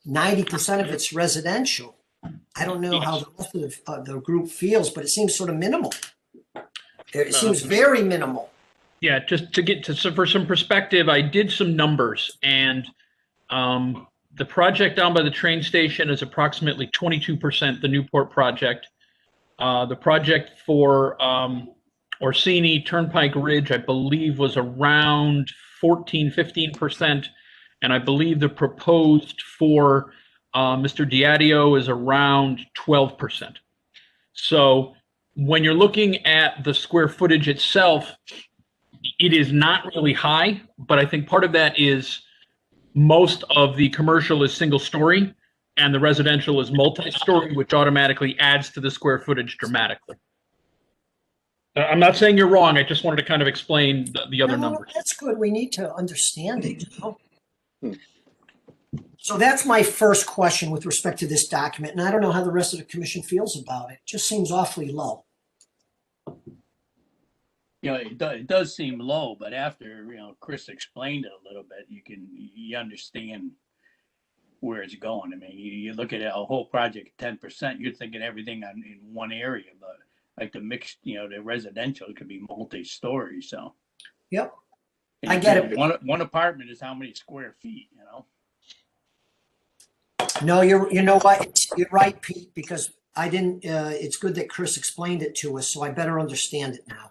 90% of it's residential. I don't know how the rest of the group feels, but it seems sort of minimal. It seems very minimal. Yeah, just to get to for some perspective, I did some numbers, and the project down by the train station is approximately 22%, the Newport project. The project for Orsini Turnpike Ridge, I believe, was around 15%. And I believe the proposed for Mr. Diadio is around 12%. So when you're looking at the square footage itself, it is not really high, but I think part of that is most of the commercial is single story and the residential is multi-story, which automatically adds to the square footage dramatically. I'm not saying you're wrong. I just wanted to kind of explain the other numbers. That's good. We need to understand it, you know? So that's my first question with respect to this document, and I don't know how the rest of the commission feels about it. It just seems awfully low. You know, it does seem low, but after, Chris explained it a little bit, you understand where it's going. I mean, you look at a whole project, 10%, you're thinking everything in one area, but like the mixed, the residential, it could be multi-story, so. Yep. And I get it. One apartment is how many square feet, No, you know what? You're right, Pete, because I didn't, it's good that Chris explained it to us, so I better understand it now.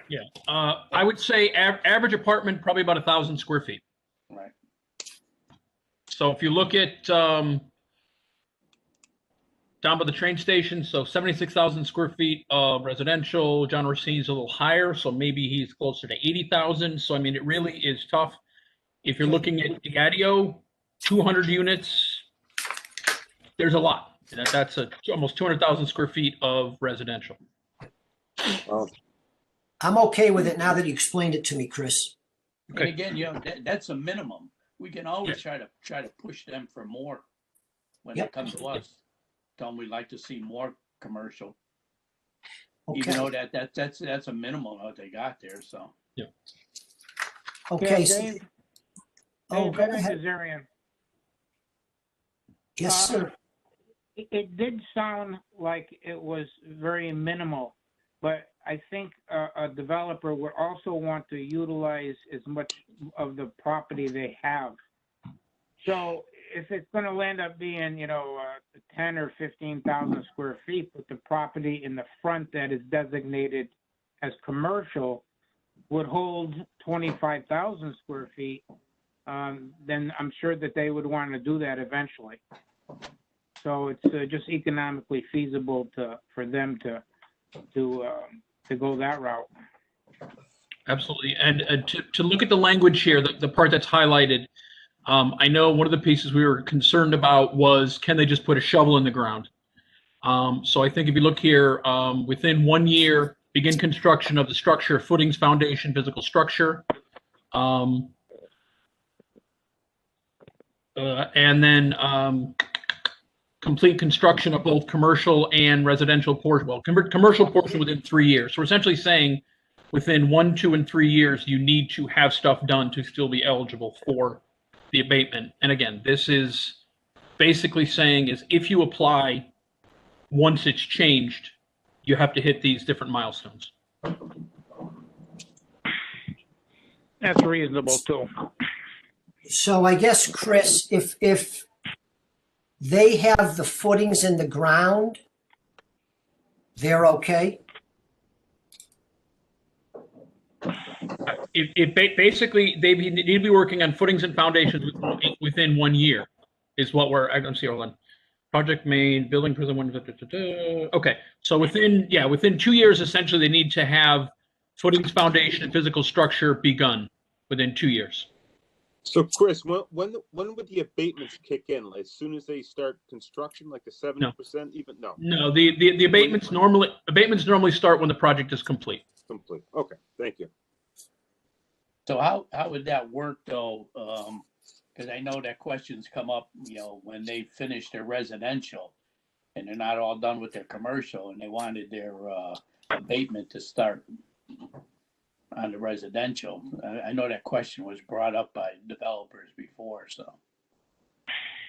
Yeah, I would say average apartment, probably about 1,000 square feet. Right. So if you look at down by the train station, so 76,000 square feet of residential. John Racine's a little higher, so maybe he's closer to 80,000. So I mean, it really is tough. If you're looking at Gadio, 200 units, there's a lot. That's almost 200,000 square feet of residential. Oh, I'm okay with it now that you explained it to me, Chris. And again, that's a minimum. We can always try to push them for more when they come to us. Tell them we'd like to see more commercial. Okay. Even though that's a minimum what they got there, so. Yeah. Okay. Yeah, So, Dave, go Dave ahead. Kazarian. Yes, sir. It did sound like it was very minimal, but I think a developer would also want to utilize as much of the property they have. So if it's going to land up being, 10 or 15,000 square feet, but the property in the front that is designated as commercial would hold 25,000 square feet, then I'm sure that they would want to do that eventually. So it's just economically feasible for them to go that route. Absolutely. And to look at the language here, the part that's highlighted, I know one of the pieces we were concerned about was, can they just put a shovel in the ground? So I think if you look here, within 1 year, begin construction of the structure, footings, foundation, physical structure. And then complete construction of both commercial and residential portion. Well, commercial portion within 3 years. So we're essentially saying within 1, 2, and 3 years, you need to have stuff done to still be eligible for the abatement. And again, this is basically saying is if you apply, once it's changed, you have to hit these different milestones. That's reasonable too. So I guess, Chris, if they have the footings in the ground, they're okay? Basically, they need to be working on footings and foundations within 1 year is what I don't see, hold on. Project made, building Prism 1. Okay, so within 2 years, essentially, they need to have footings, foundation, and physical structure begun within 2 years. so Chris, when would the abatements kick in? Like, as soon as they start construction, like the 70%, even no? No, the abatements normally start when the project is complete. Complete. Okay, thank you. So how would that work though? Because I know that questions come up, when they finish their residential and they're not all done with their commercial and they wanted their abatement to start on the residential. I know that question was brought up by developers before, so.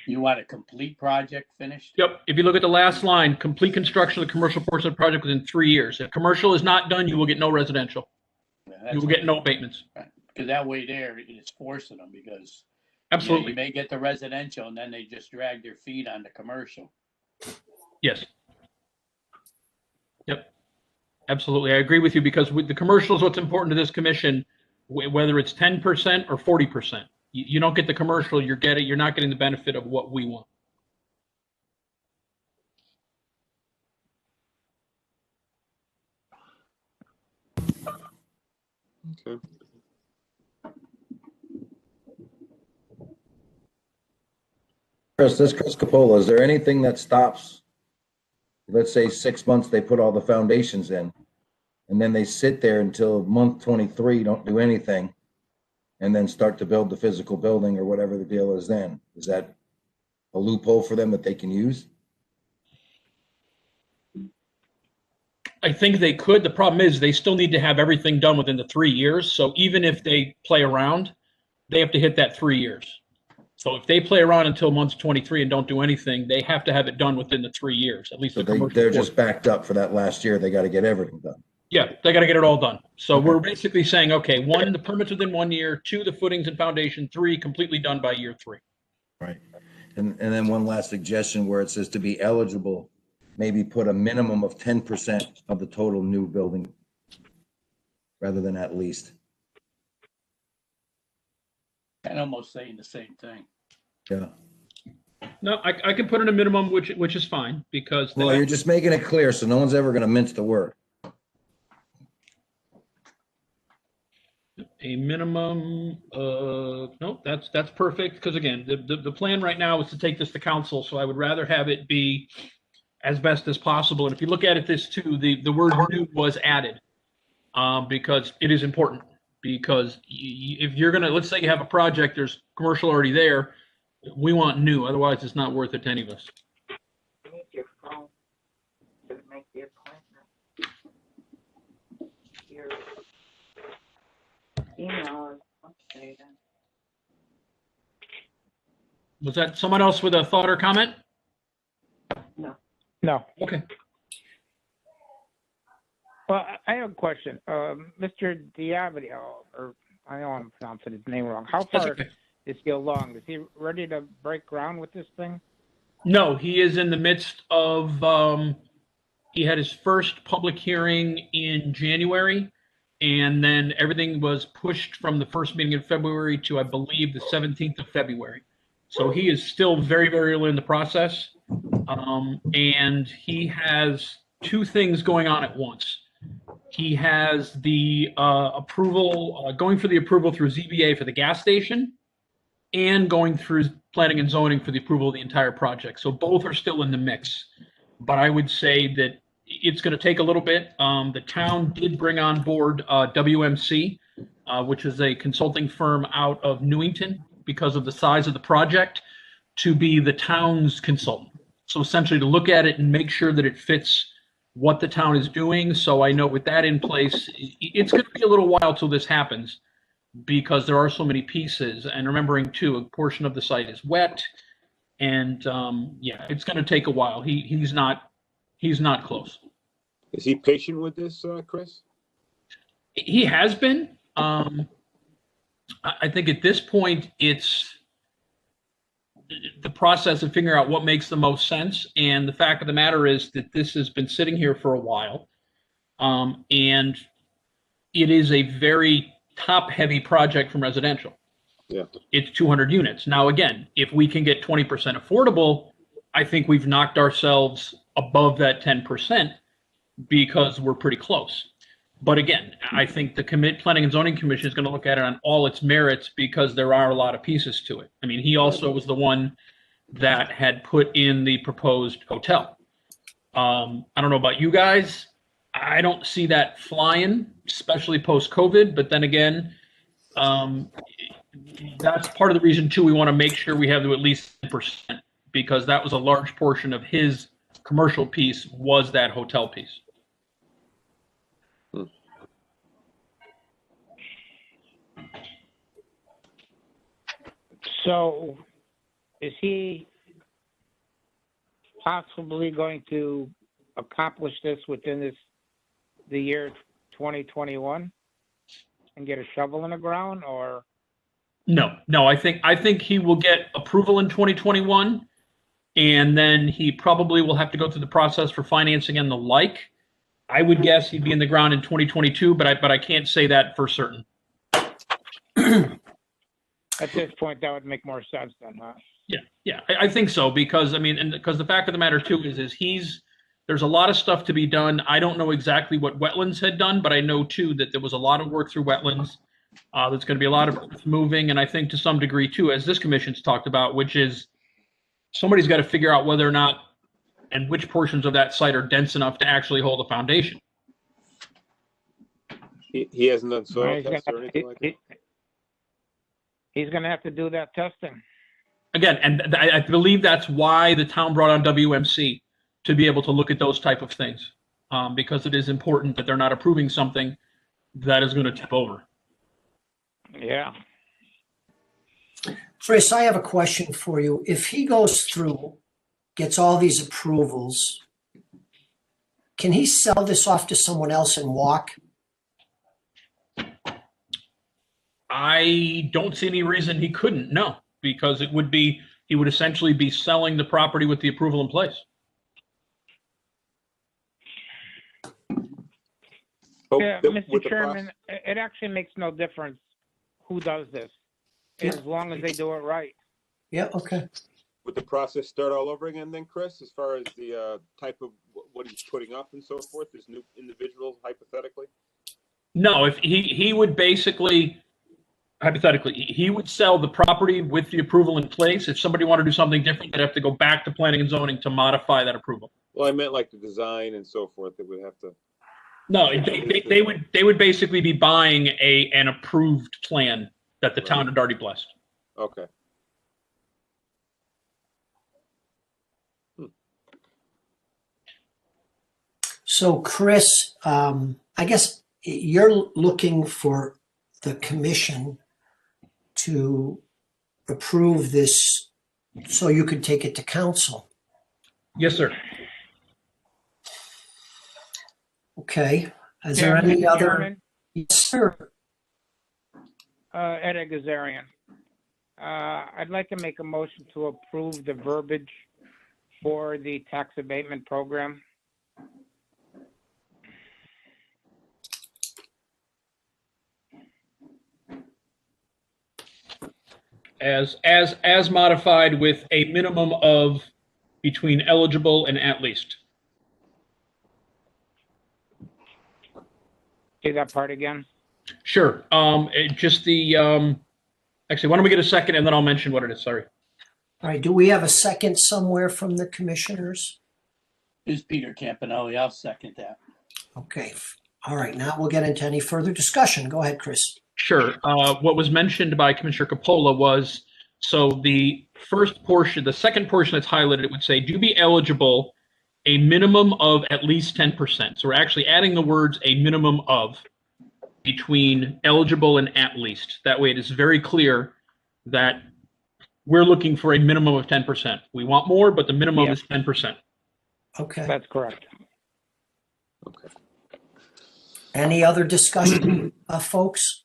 You want a complete project finished? Yep. If you look at the last line, complete construction of the commercial portion of the project within 3 years. If commercial is not done, you will get no residential. Yeah, You will get no abatements. Right. Because that way there, it's forcing them because Absolutely. you may get the residential and then they just drag their feet on the commercial. Yes. Yep. Absolutely. I agree with you because with the commercial is what's important to this commission, whether it's 10% or 40%. You don't get the commercial, you're not getting the benefit of what we want. Okay. Chris, this Chris Capola, is there anything that stops? Let's say 6 months, they put all the foundations in and then they sit there until month 23, don't do anything. and then start to build the physical building or whatever the deal is then? Is that a loophole for them that they can use? I think they could. The problem is they still need to have everything done within the 3 years. So even if they play around, they have to hit that 3 years. So if they play around until month 23 and don't do anything, they have to have it done within the 3 years, at least So the commercial they're portion. just backed up for that last year. They got to get everything done. Yeah, they got to get it all done. So Okay. we're basically saying, okay, 1, the permits within 1 year, 2, the footings and foundation, 3, completely done by year 3. Right. And then one last suggestion where it says to be eligible, maybe put a minimum of 10% of the total new building rather than at least. And almost saying the same thing. Yeah. No, I can put in a minimum, which is fine because Well, you're just making it clear, so no one's ever going to mince the word. a minimum of, no, that's perfect. Because again, the plan right now is to take this to council. So I would rather have it be as best as possible. And if you look at it, this too, the word new was added because it is important. Because if you're going to, let's say you have a project, there's commercial already there. We want new, otherwise it's not worth it to any of us. You need your phone to make the appointment. Your email is updated. Was that someone else with a thought or comment? No. No. Okay. Well, I have a question. Mr. Diablo, or I know I'm pronouncing his name wrong. How That's far okay. is he along? Is he ready to break ground with this thing? No, he is in the midst of, he had his first public hearing in January, and then everything was pushed from the first meeting in February to, I believe, the 17th of February. So he is still very, very early in the process. And he has two things going on at once. He has the approval, going for the approval through ZBA for the gas station, and going through planning and zoning for the approval of the entire project. So both are still in the mix. But I would say that it's going to take a little bit. The town did bring on board WMC, which is a consulting firm out of Newington, because of the size of the project, to be the town's consultant. So essentially to look at it and make sure that it fits what the town is doing. So I know with that in place, it's going to be a little while till this happens, because there are so many pieces. And remembering too, a portion of the site is wet, and yeah, it's going to take a while. He's not close. Is he patient with this, Chris? He has been. I think at this point, it's the process of figuring out what makes the most sense. And the fact of the matter is that this has been sitting here for a while, and it is a very top-heavy project from residential. Yeah. It's 200 units. Now, again, if we can get 20% affordable, I think we've knocked ourselves above that 10% because we're pretty close. But again, I think the Planning and Zoning Commission is going to look at it on all its merits, because there are a lot of pieces to it. I mean, he also was the one that had put in the proposed hotel. I don't know about you guys. I don't see that flying, especially post-COVID. But then again, that's part of the reason too. We want to make sure we have to at least 10%, because that was a large portion of his commercial piece, was that hotel piece. So is he possibly going to accomplish this within the year 2021 and get a shovel in the ground, or? No, I think he will get approval in 2021, and then he probably will have to go through the process for financing and the like. I would guess he'd be in the ground in 2022, but I can't say that for certain. At this point, that would make more sense then, huh? Yeah, I think so, because I mean, and because the fact of the matter too is there's a lot of stuff to be done. I don't know exactly what wetlands had done, but I know too that there was a lot of work through wetlands. There's going to be a lot of earth moving, and I think to some degree too, as this commission's talked about, which is somebody's got to figure out whether or not and which portions of that site are dense enough to actually hold a foundation. He hasn't done soil tests or anything like that? He's gonna have to do that testing. Again, and I believe that's why the town brought on WMC to be able to look at those type of things, because it is important that they're not approving something that is going to tip over. Yeah. Chris, I have a question for you. If he goes through, gets all these approvals, can he sell this off to someone else and walk? I don't see any reason he couldn't, no, because he would essentially be selling the property with the approval in place. Oh, Yeah, with Mr. the Chairman, it actually makes no difference who does this, as long as they do it right. Yeah, okay. Would the process start all over again then, Chris, as far as the type of what he's putting up and so forth, this new individual, hypothetically? No, if he would basically, hypothetically, he would sell the property with the approval in place. If somebody wanted to do something different, they'd have to go back to planning and zoning to modify that approval. Well, I meant like the design and so forth, that would have to. No, they would basically be buying an approved plan that the town had already blessed. Okay. So Chris, I guess you're looking for the commission to approve this so you could take it to council. Yes, sir. Okay. Is Yeah, there any Mr. other? Chairman, Yes, sir. Ed Gazarian. I'd like to make a motion to approve the verbiage for the tax abatement program. As modified with a minimum of between eligible and at least. Say that part again. Sure. Just the actually, why don't we get a second and then I'll mention what it is. Sorry. All right. Do we have a second somewhere from the commissioners? Is Peter Campanelli. I'll second that. Okay. All right. Now we'll get into any further discussion. Go ahead, Chris. Sure. What was mentioned by Commissioner Coppola was, so the first portion, the second portion that's highlighted, it would say, do be eligible a minimum of at least 10%. So we're actually adding the words a minimum of between eligible and at least. That way it is very clear that we're looking for a minimum of 10%. We want more, but the minimum is 10%. Okay. That's correct. Okay. Any other discussion, folks?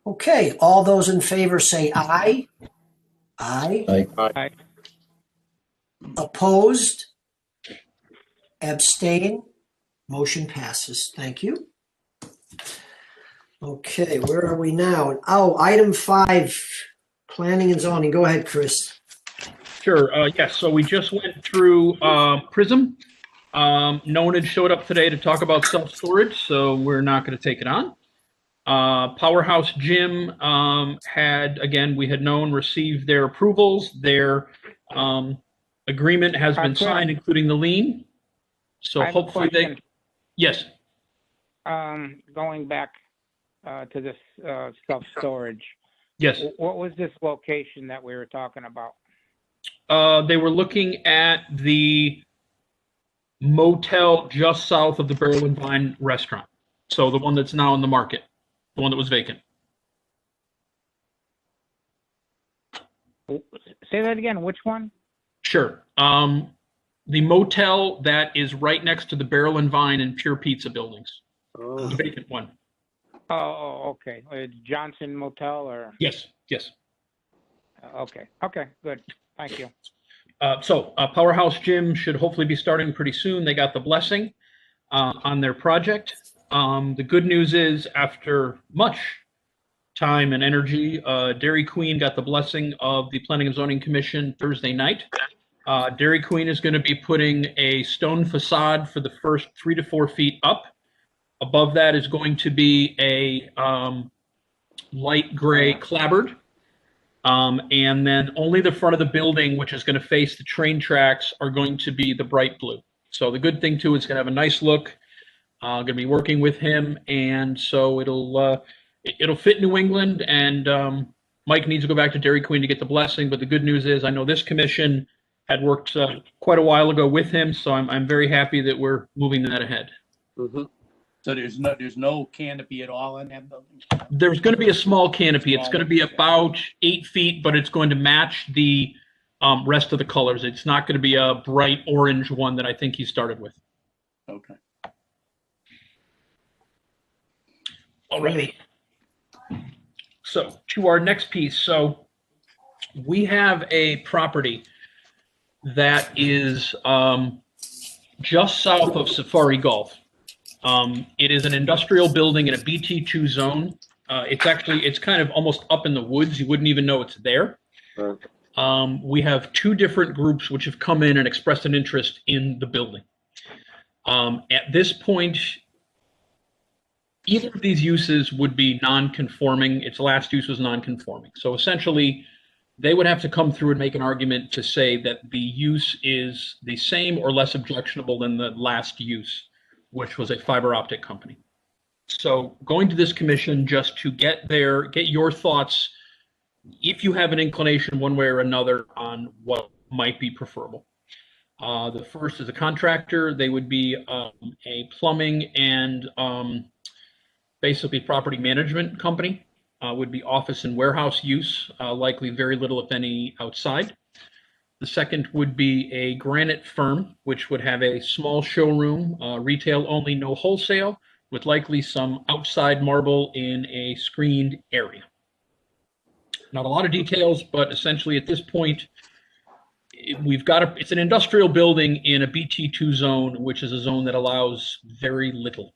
Okay. All those in favor say aye. Aye. Aye. Opposed? Abstain? Motion passes. Thank you. Okay, where are we now? Oh, item 5, planning and zoning. Go ahead, Chris. Sure. Yes. So we just went through Prism. No one had showed up today to talk about self-storage, so we're not going to take it on. Powerhouse Gym had, again, we had known, received their approvals. Their agreement has been signed, including the lien. So hopefully they. Yes. Going back to this self-storage. Yes. What was this location that we were talking about? They were looking at the motel just south of the Barrel and Vine restaurant. So the one that's now in the market, the one that was vacant. Say that again. Which one? Sure. The motel that is right next to the Barrel and Vine and Pure Pizza buildings. Oh. The vacant one. Oh, okay. It's Johnson Motel or? Yes. Yes. Okay. Okay. Good. Thank you. So Powerhouse Gym should hopefully be starting pretty soon. They got the blessing on their project. The good news is, after much time and energy, Dairy Queen got the blessing of the Planning and Zoning Commission Thursday night. Dairy Queen is going to be putting a stone facade for the first 3 to 4 feet up. Above that is going to be a light gray clapboard. And then only the front of the building, which is going to face the train tracks, are going to be the bright blue. So the good thing too, is going to have a nice look. Going to be working with him, and so it'll it'll fit New England, and Mike needs to go back to Dairy Queen to get the blessing. But the good news is, I know this commission had worked quite a while ago with him, so I'm very happy that we're moving that ahead. Mm-hmm. So there's no canopy at all in that building? There's going to be a small canopy. It's going to be about 8 feet, but it's going to match the rest of the colors. It's not going to be a bright orange one that I think he started with. Okay. All right. So to our next piece. So we have a property that is just south of Safari Gulf. It is an industrial building in a BT2 zone. It's kind of almost up in the woods. You wouldn't even know it's there. Right. We have two different groups which have come in and expressed an interest in the building. At this point, either of these uses would be non-conforming. Its last use was non-conforming. So essentially, they would have to come through and make an argument to say that the use is the same or less objectionable than the last use, which was a fiber optic company. So going to this commission just to get your thoughts, if you have an inclination one way or another on what might be preferable. The first is a contractor. They would be a plumbing and basically property management company. Would be office and warehouse use, likely very little, if any, outside. The second would be a granite firm, which would have a small showroom, retail only, no wholesale, with likely some outside marble in a screened area. Not a lot of details, but essentially at this point, it's an industrial building in a BT2 zone, which is a zone that allows very little.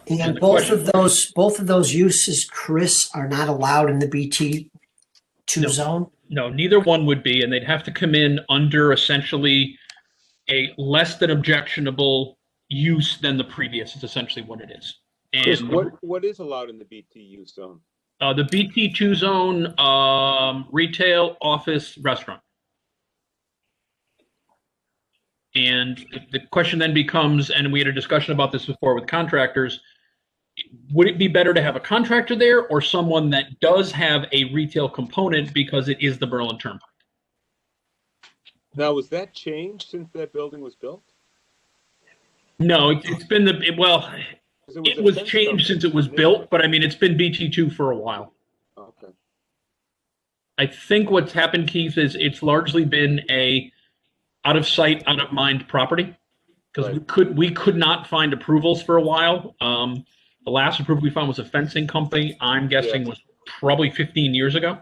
And both of those uses, Chris, are not allowed in the BT2 zone? No, neither one would be, and they'd have to come in under essentially a less than objectionable use than the previous. Is essentially what it is. And Chris, what is allowed in the BTU zone? The BT2 zone, retail, office, restaurant. And the question then becomes, and we had a discussion about this before with contractors, would it be better to have a contractor there or someone that does have a retail component because it is the Berlin Turnpike? Now, was that changed since that building was built? No, it's been it was changed since it was built, but I mean, it's been BT2 for a while. Okay. I think what's happened, Keith, is it's largely been a out of sight, out of mind property, because we could not find approvals for a while. The last approval we found was a fencing company. I'm guessing was probably 15 years ago.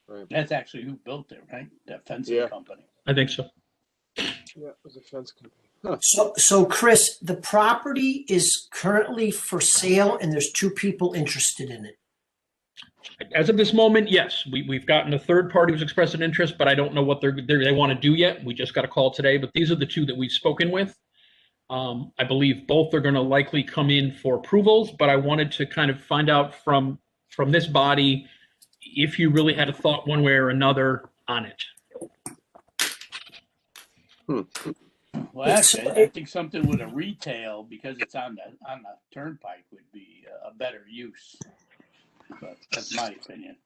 Right. That's actually who built it, right? That fencing company. I think so. Yeah, it was a fence company. Huh. So Chris, the property is currently for sale and there's two people interested in it. As of this moment, yes, we've gotten a third party who's expressed an interest, but I don't know what they want to do yet. We just got a call today, but these are the two that we've spoken with. I believe both are going to likely come in for approvals, but I wanted to kind of find out from this body if you really had a thought one way or another on it. Well, actually, I think something with a retail, because it's on the turnpike, would be a better use. But that's my opinion.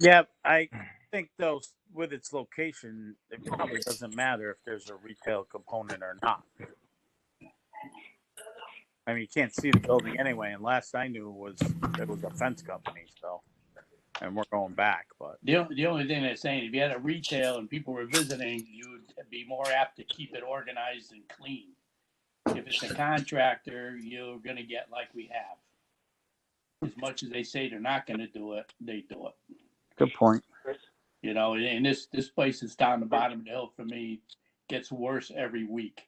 Yeah, I think though, with its location, it probably doesn't matter if there's a retail component or not. I mean, you can't see the building anyway, and last I knew it was a fence company, so, and we're going back, but. The only thing they're saying, if you had a retail and people were visiting, you would be more apt to keep it organized and clean. If it's a contractor, you're gonna get like we have. As much as they say they're not gonna do it, they do it. Good point. You know, and this place is down the bottom of the hill for me, gets worse every week.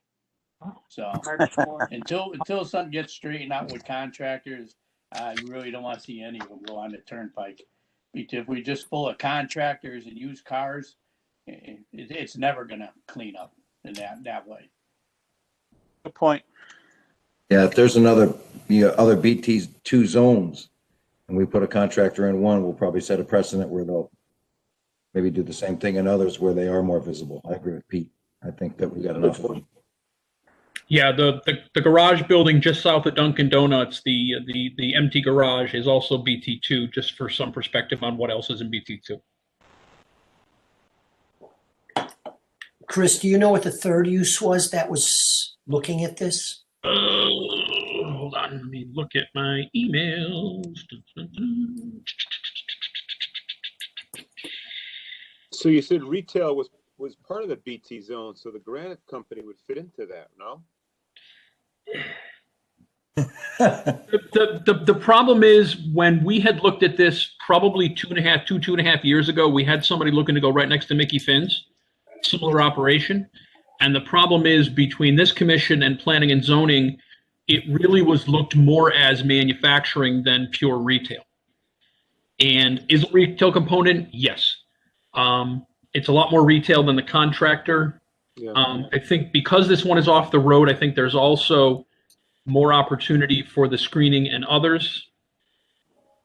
So until something gets straightened out with contractors, I really don't want to see any of them go on the turnpike. Because if we're just full of contractors and used cars, it's never gonna clean up in that way. Good point. Yeah, if there's other BT2 zones and we put a contractor in one, we'll probably set a precedent where they'll maybe do the same thing in others where they are more visible. I agree with Pete. I think that we got enough of them. Yeah, the garage building just south of Dunkin' Donuts, the empty garage is also BT2, just for some perspective on what else is in BT2. Chris, do you know what the third use was that was looking at this? Hold on, let me look at my emails. So you said retail was part of the BT zone, so the Granite Company would fit into that, no? The problem is when we had looked at this probably two and a half years ago, we had somebody looking to go right next to Mickey Finn's, similar operation. And the problem is between this commission and planning and zoning, it really was looked more as manufacturing than pure retail. And is a retail component? Yes. It's a lot more retail than the contractor. Yeah. I think because this one is off the road, I think there's also more opportunity for the screening and others.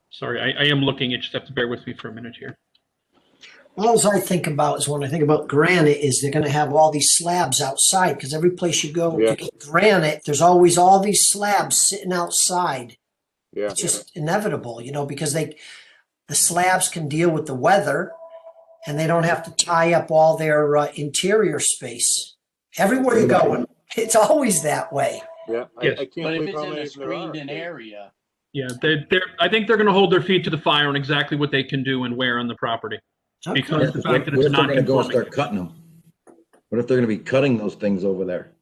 Sorry, I am looking. You just have to bear with me for a minute here. All I think about is when I think about granite is they're going to have all these slabs outside because every place you go to get granite, there's always all these slabs sitting outside. Yeah. It's just inevitable, because the slabs can deal with the weather and they don't have to tie up all their interior space. Everywhere you go, it's always that way. Yeah, Yes. I can't But if believe it's how in many a of them there are. screened-in area, Yeah, I think they're going to hold their feet to the fire on exactly what they can do and where on the property. Okay. Because the fact that What it's if they're not gonna go and conforming. start cutting them? What if they're gonna be cutting those things over there?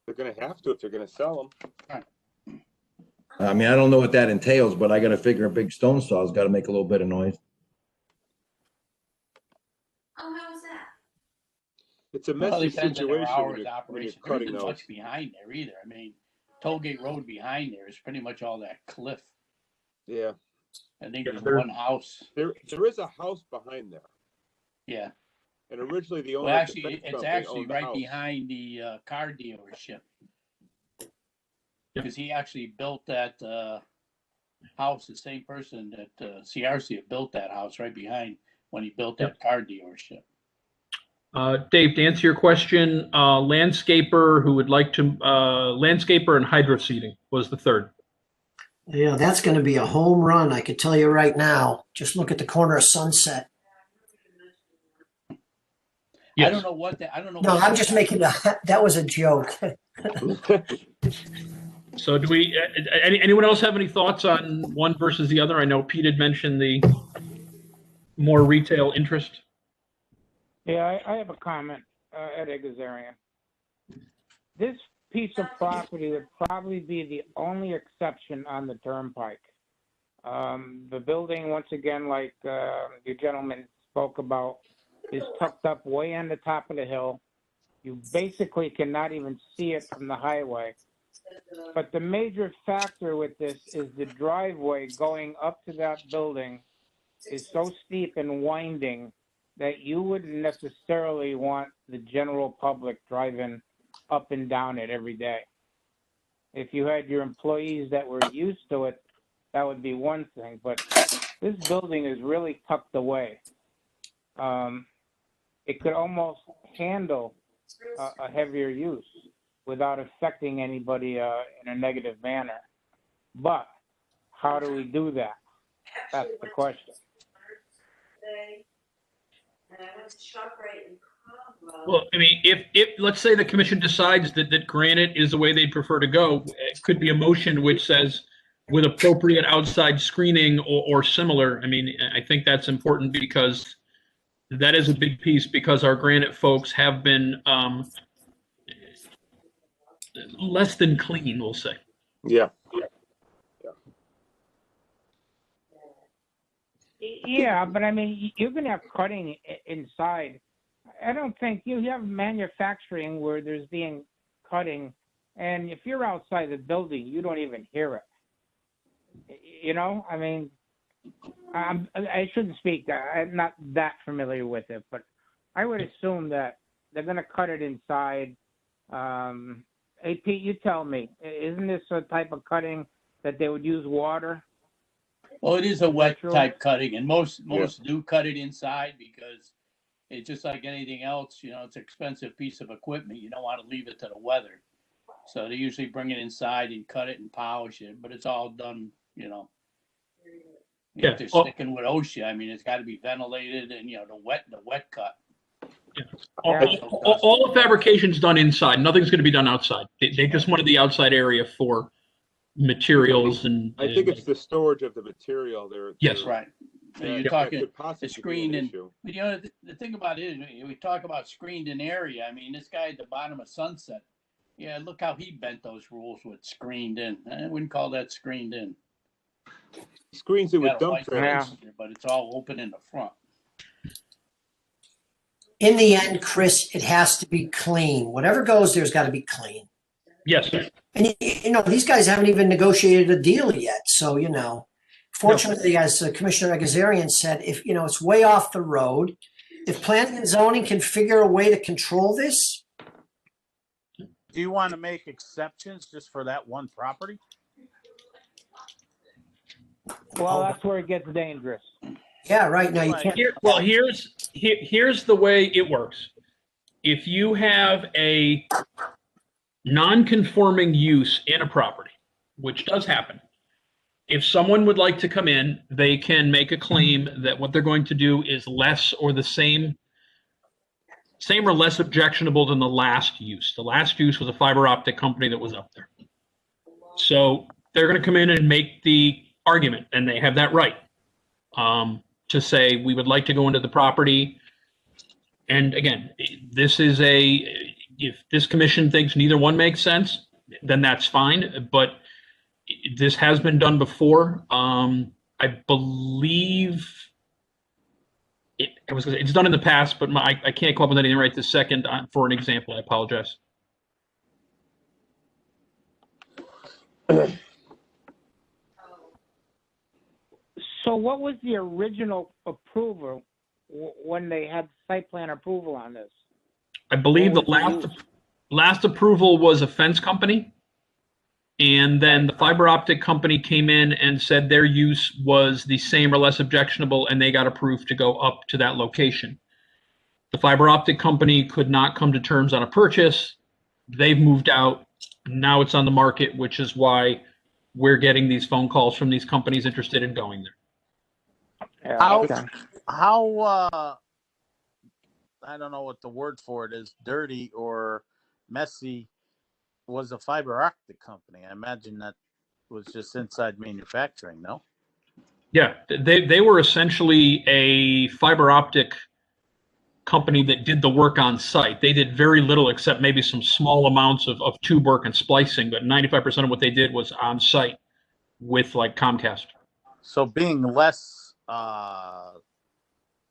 They're gonna have to if they're gonna sell them. I mean, I don't know what that entails, but I gotta figure a big stone saw's gotta make a little bit of noise. Oh, how was that? It's a well, messy it depends on their situation hours when of you're operation. There cutting isn't those. much behind there either. I mean, Tollgate Road behind there is pretty much all that cliff. Yeah. I think Yeah, there's there- one house. There is a house behind there. Yeah. And originally the owner Well, of the actually, fence it's company actually owned the right house. behind the car dealership. Yeah. Because he actually built that house, the same person that CRC had built that house right behind when he built that car dealership. Dave, to answer your question, landscaper who would like to, landscaper and hydro seeding was the third. Yeah, that's going to be a home run. I could tell you right now. Just look at the corner of Sunset. Yes. I don't know what that. I don't know. No, what I'm just making that was a joke. So do we, anyone else have any thoughts on one versus the other? I know Pete had mentioned the more retail interest. Yeah, I have a comment, Ed Egazarian. This piece of property would probably be the only exception on the turnpike. The building, once again, like you gentlemen spoke about, is tucked up way on the top of the hill. You basically cannot even see it from the highway. But the major factor with this is the driveway going up to that building is so steep and winding that you wouldn't necessarily want the general public driving up and down it every day. If you had your employees that were used to it, that would be one thing. But this building is really tucked away. It could almost handle a heavier use without affecting anybody in a negative manner. But how do we do that? That's the question. Well, I mean, if let's say the commission decides that granite is the way they'd prefer to go, it could be a motion which says with appropriate outside screening or similar. I mean, I think that's important because that is a big piece because our granite folks have been less than clean, we'll say. Yeah. Yeah, but I mean, you're going to have cutting inside. I don't think you have manufacturing where there's being cutting, and if you're outside the building, you don't even hear it. I mean, I shouldn't speak. I'm not that familiar with it, but I would assume that they're going to cut it inside. Hey, Pete, you tell me, isn't this a type of cutting that they would use water? Well, it is a wet type cutting, and most do cut it inside because it's just like anything else. It's an expensive piece of equipment. You don't want to leave it to the weather. So they usually bring it inside and cut it and polish it, but it's all done, Yeah. If they're sticking with OSHA, I mean, it's got to be ventilated and, the wet cut. All the fabrication's done inside. Nothing's going to be done outside. They just wanted the outside area for materials and. I think it's the storage of the material there. Yes. Right. So you're That talking could possibly the be an screened in. issue. But the thing about it is, we talk about screened in area. I mean, this guy at the bottom of Sunset, yeah, look how he bent those rules with screened in. I wouldn't call that screened in. Screens it with Got a dump white trailers. fence, but it's all open in the front. In the end, Chris, it has to be clean. Whatever goes there's got to be clean. Yes. And these guys haven't even negotiated a deal yet. So, fortunately, as Commissioner Agazarian said, if, it's way off the road, if planning and zoning can figure a way to control this. Do you want to make exceptions just for that one property? Well, that's where it gets dangerous. Yeah, right. Now you can't. Here's the way it works. If you have a non-conforming use in a property, which does happen, if someone would like to come in, they can make a claim that what they're going to do is less or the same or less objectionable than the last use. The last use was a fiber optic company that was up there. So they're going to come in and make the argument, and they have that right to say, we would like to go into the property. And again, if this commission thinks neither one makes sense, then that's fine. But this has been done before. I believe it's done in the past, but I can't come up with anything right this second for an example. I apologize. So what was the original approval when they had site plan approval on this? I believe the What was the last approval was a fence company. And then the fiber optic company came in and said their use was the same or less objectionable, and they got approved to go up to that location. The fiber optic company could not come to terms on a purchase. They've moved out. Now it's on the market, which is why we're getting these phone calls from these companies interested in going there. How I don't know what the word for it is, dirty or messy was a fiber optic company? I imagine that was just inside manufacturing, no? Yeah, they were essentially a fiber optic company that did the work on site. They did very little except maybe some small amounts of tube work and splicing, but 95% of what they did was on site with like Comcast. So being less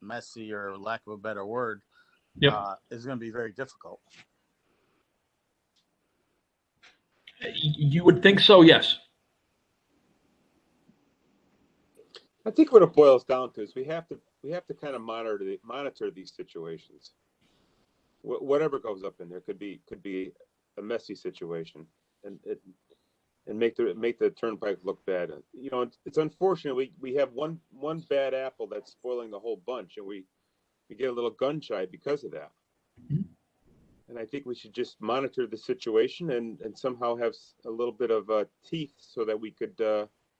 messy, or lack of a better word, is going to be very difficult. You would think so, yes. I think what it boils down to is we have to kind of monitor these situations. Whatever goes up in there could be a messy situation, and make the turnpike look bad. It's unfortunate we have one bad apple that's spoiling the whole bunch, and we get a little gun shy because of that. Mm-hmm. And I think we should just monitor the situation and somehow have a little bit of teeth so that we could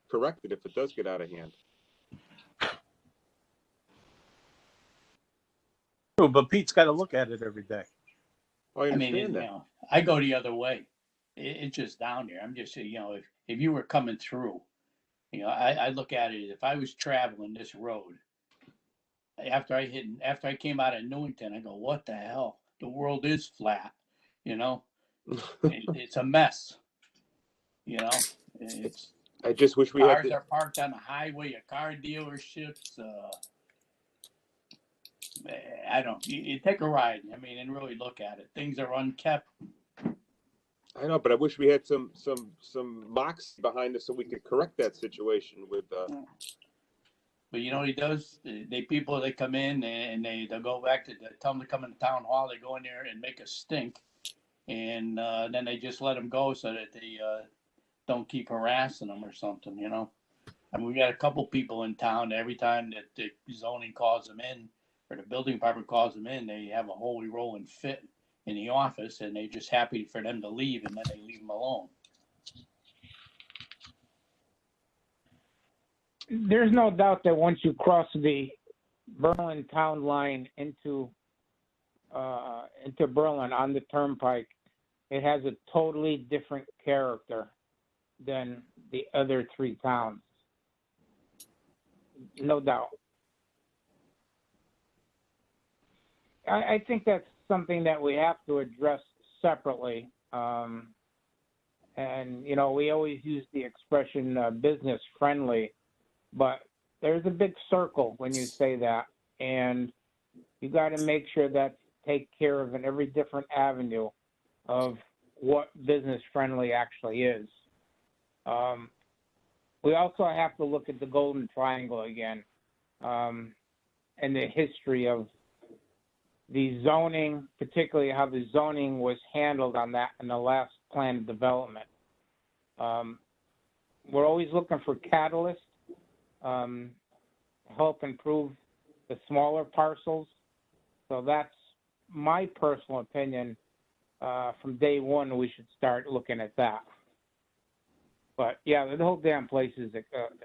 correct it if it does get out of hand. True, but Pete's got to look at it every day. I understand that. I go the other way. It's just down there. I'm just, if you were coming through, I look at it. If I was traveling this road, after I came out of Newington, I go, what the hell? The world is flat, it's a mess, it's. I just wish we cars are parked on the highway at car dealerships. You take a ride, and really look at it. Things are unkept. I know, but I wish we had some mocks behind us so we could correct that situation with. But you know what he does? They come in and they'll go back tell them to come in the town hall. They go in there and make a stink, and then they just let them go so that they don't keep harassing them or something. We got a couple people in town. Every time that the zoning calls them in or the building department calls them in, they have a holy rolling fit in the office, and they're just happy for them to leave, and then they leave them alone. There's no doubt that once you cross the Berlin town line into Berlin on the turnpike, it has a totally different character than the other three towns. No doubt. I think that's something that we have to address separately. And, you know, we always use the expression business friendly, but there's a big circle when you say that. And you got to make sure that take care of in every different avenue of what business friendly actually is. We also have to look at the Golden Triangle again, and the history of the zoning, particularly how the zoning was handled on that in the last plan of development. We're always looking for catalysts, help improve the smaller parcels. So that's my personal opinion. From day one, we should start looking at that. But yeah, the whole damn place is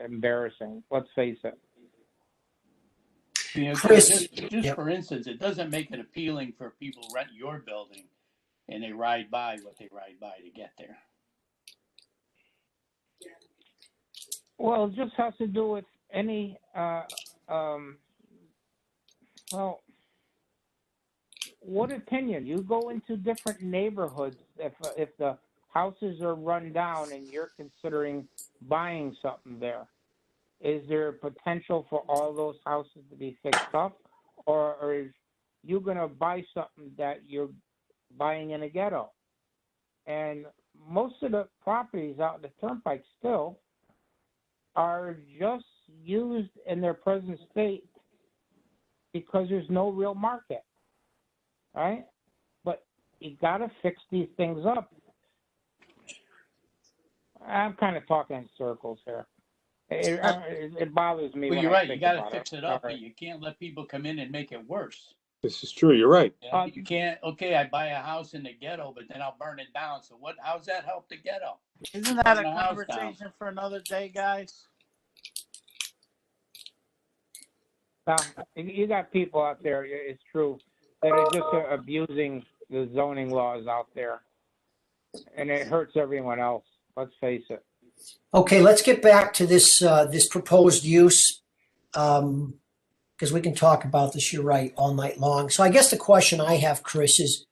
embarrassing. Let's face it. You know, Chris, just yep. for instance, it doesn't make it appealing for people who rent your building and they ride by what they ride by to get there. Well, it just has to do with any, well, what opinion? You go into different neighborhoods, if the houses are run down and you're considering buying something there, is there potential for all those houses to be fixed up? Or is you going to buy something that you're buying in a ghetto? And most of the properties out in the turnpike still are just used in their present state because there's no real market, right? But you got to fix these things up. I'm kind of talking in circles here. It bothers me. Well, when you're I right. You think got to about fix it All up, right. but you can't let people come in and make it worse. This is true. You're right. Yeah, you can't. Okay, I buy a house in the ghetto, but then I'll burn it down. So what? How's that help the ghetto? Isn't that a Burn the house down. conversation for another day, guys? You got people out there, it's true, that are just abusing the zoning laws out there. And it hurts everyone else. Let's face it. Okay, let's get back to this this proposed use, because we can talk about this, you're right, all night long. So I guess the question I have, Chris, is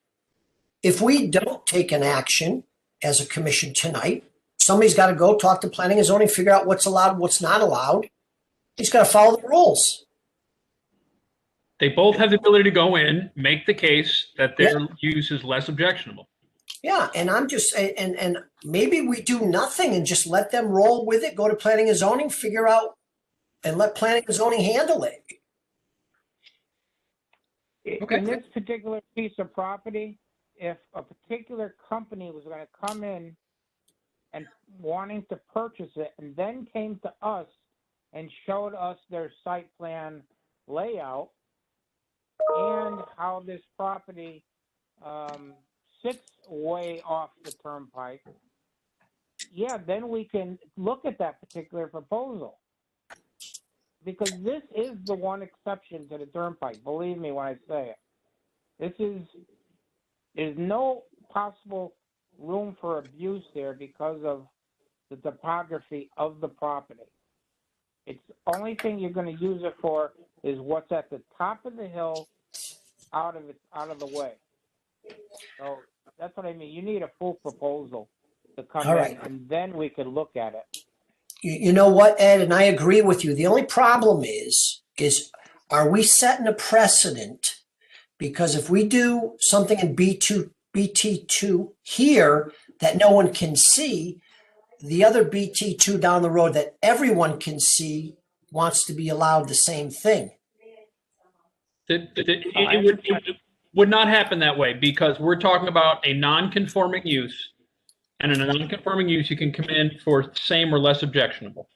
if we don't take an action as a commission tonight, somebody's got to go talk to planning and zoning, figure out what's allowed, what's not allowed. He's got to follow the rules. They both have the ability to go in, make the case that their use is less objectionable. Yeah, and I'm just, and maybe we do nothing and just let them roll with it, go to planning and zoning, figure out, and let planning and zoning handle it. In this particular piece of property, if a particular company was going to come in and wanting to purchase it and then came to us and showed us their site plan layout and how this property sits way off the turnpike, yeah, then we can look at that particular proposal. Because this is the one exception to the turnpike, believe me when I say it. There's no possible room for abuse there because of the topography of the property. It's the only thing you're going to use it for is what's at the top of the hill out of the way. So that's what I mean. You need a full proposal to come All in, right. and then we can look at it. You know what, Ed, and I agree with you. The only problem is are we setting a precedent? Because if we do something in BT2 here that no one can see, the other BT2 down the road that everyone can see wants to be allowed the same thing. It would not happen that way because we're talking about a non-conforming use. And in a non-conforming use, you can come in for same or less objectionable.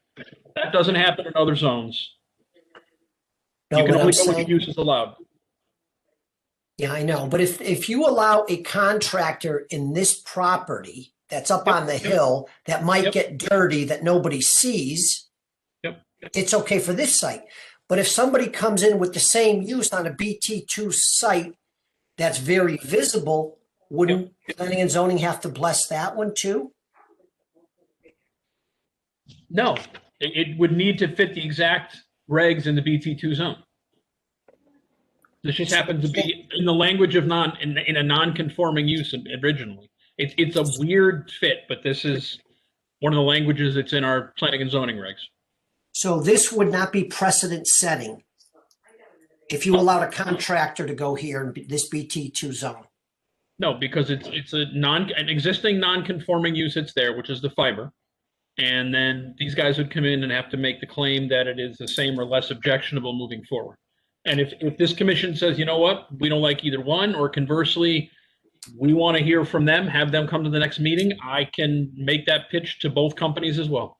That doesn't happen in other zones. No, You can what only I'm go with saying- the uses allowed. Yeah, I know. But if you allow a contractor in this property that's up Yep, on the yep. hill that might Yep. get dirty that nobody sees, Yep. it's okay for this site. But if somebody comes in with the same use on a BT2 site that's very visible, wouldn't planning and zoning have to bless that one too? No, it would need to fit the exact regs in the BT2 zone. This just happens to be in the language of in a non-conforming use originally. It's a weird fit, but this is one of the languages that's in our planning and zoning regs. So this would not be precedent setting if you allowed a contractor to go here in this BT2 zone. No, because it's an existing non-conforming use that's there, which is the fiber. And then these guys would come in and have to make the claim that it is the same or less objectionable moving forward. And if this commission says, you know what, we don't like either one, or conversely, we want to hear from them, have them come to the next meeting, I can make that pitch to both companies as well.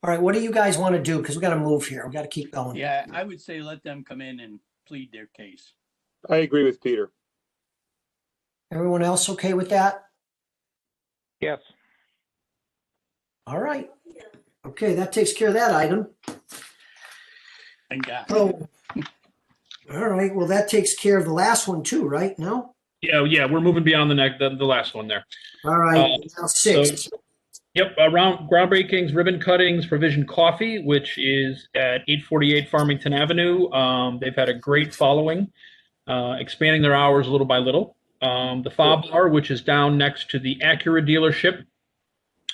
All right, what do you guys want to do? Because we got to move here. We got to keep going. Yeah, I would say let them come in and plead their case. I agree with Peter. Everyone else okay with that? Yes. All right. Okay, that takes care of that item. Thank God. Oh, all right. Well, that takes care of the last one too, right? No? Yeah, we're moving beyond the last one there. All right. Now 6. So, yep, around groundbreakings, ribbon cuttings, Provision Coffee, which is at 848 Farmington Avenue. They've had a great following, expanding their hours little by little. The Fob Bar, which is down next to the Acura dealership,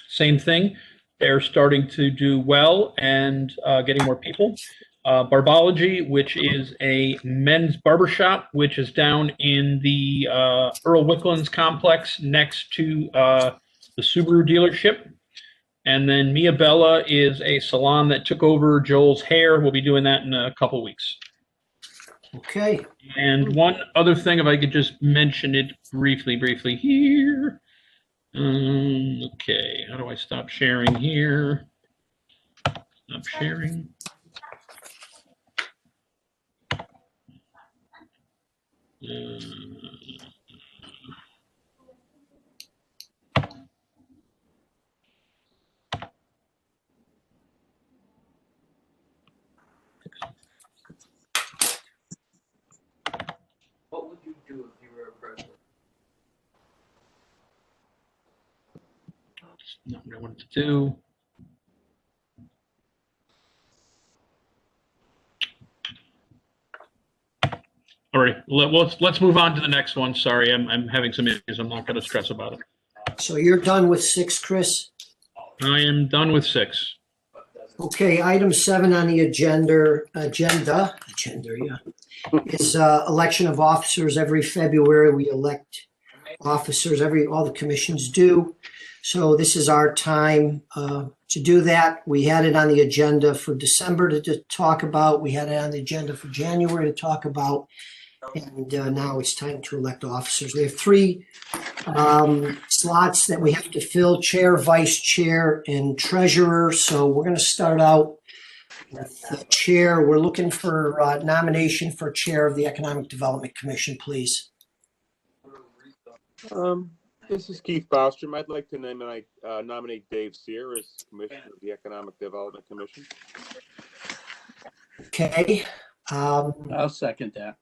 same thing. They're starting to do well and getting more people. Barbology, which is a men's barbershop, which is down in the Earl Wicklands complex next to the Subaru dealership. And then Mia Bella is a salon that took over Joel's hair. We'll be doing that in a couple weeks. Okay. And one other thing, if I could just mention it briefly here. Okay, how do I stop sharing here? Stop sharing. What would you do if you were a president? Not what I wanted to do. All right, let's move on to the next one. Sorry, I'm having some issues. I'm not going to stress about it. So you're done with 6, Chris? I am done with 6. Okay, item 7 on the agenda, yeah, is election of officers. Every February, we elect officers, all the commissions do. So this is our time to do that. We had it on the agenda for December to talk about. We had it on the agenda for January to talk about. And now it's time to elect officers. We have 3 slots that we have to fill: chair, vice chair, and treasurer. So we're going to start out with the chair. We're looking for nomination for chair of the Economic Development Commission, please. This is Keith Bostrom. I'd like to nominate Dave Sear as Commissioner of the Economic Development Commission. Okay. I'll second that.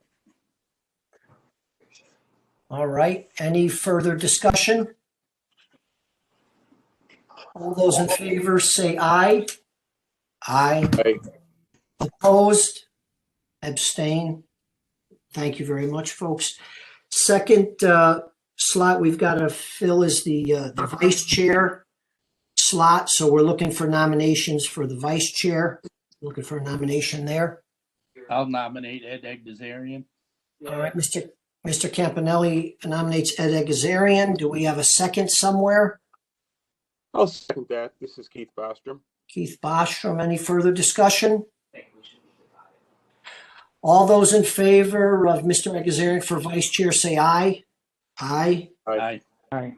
All right. Any further discussion? All those in favor say aye. Aye. Aye. Opposed? Abstain? Thank you very much, folks. Second slot we've got to fill is the vice chair slot. So we're looking for nominations for the vice chair. Looking for a nomination there. I'll nominate Ed Egdazarian. All right, Mr. Campanelli nominates Ed Egazarian. Do we have a second somewhere? I'll second that. This is Keith Bostrom. Keith Bostrom. Any further discussion? All those in favor of Mr. Egazarian for vice chair say aye. Aye. Aye. Aye.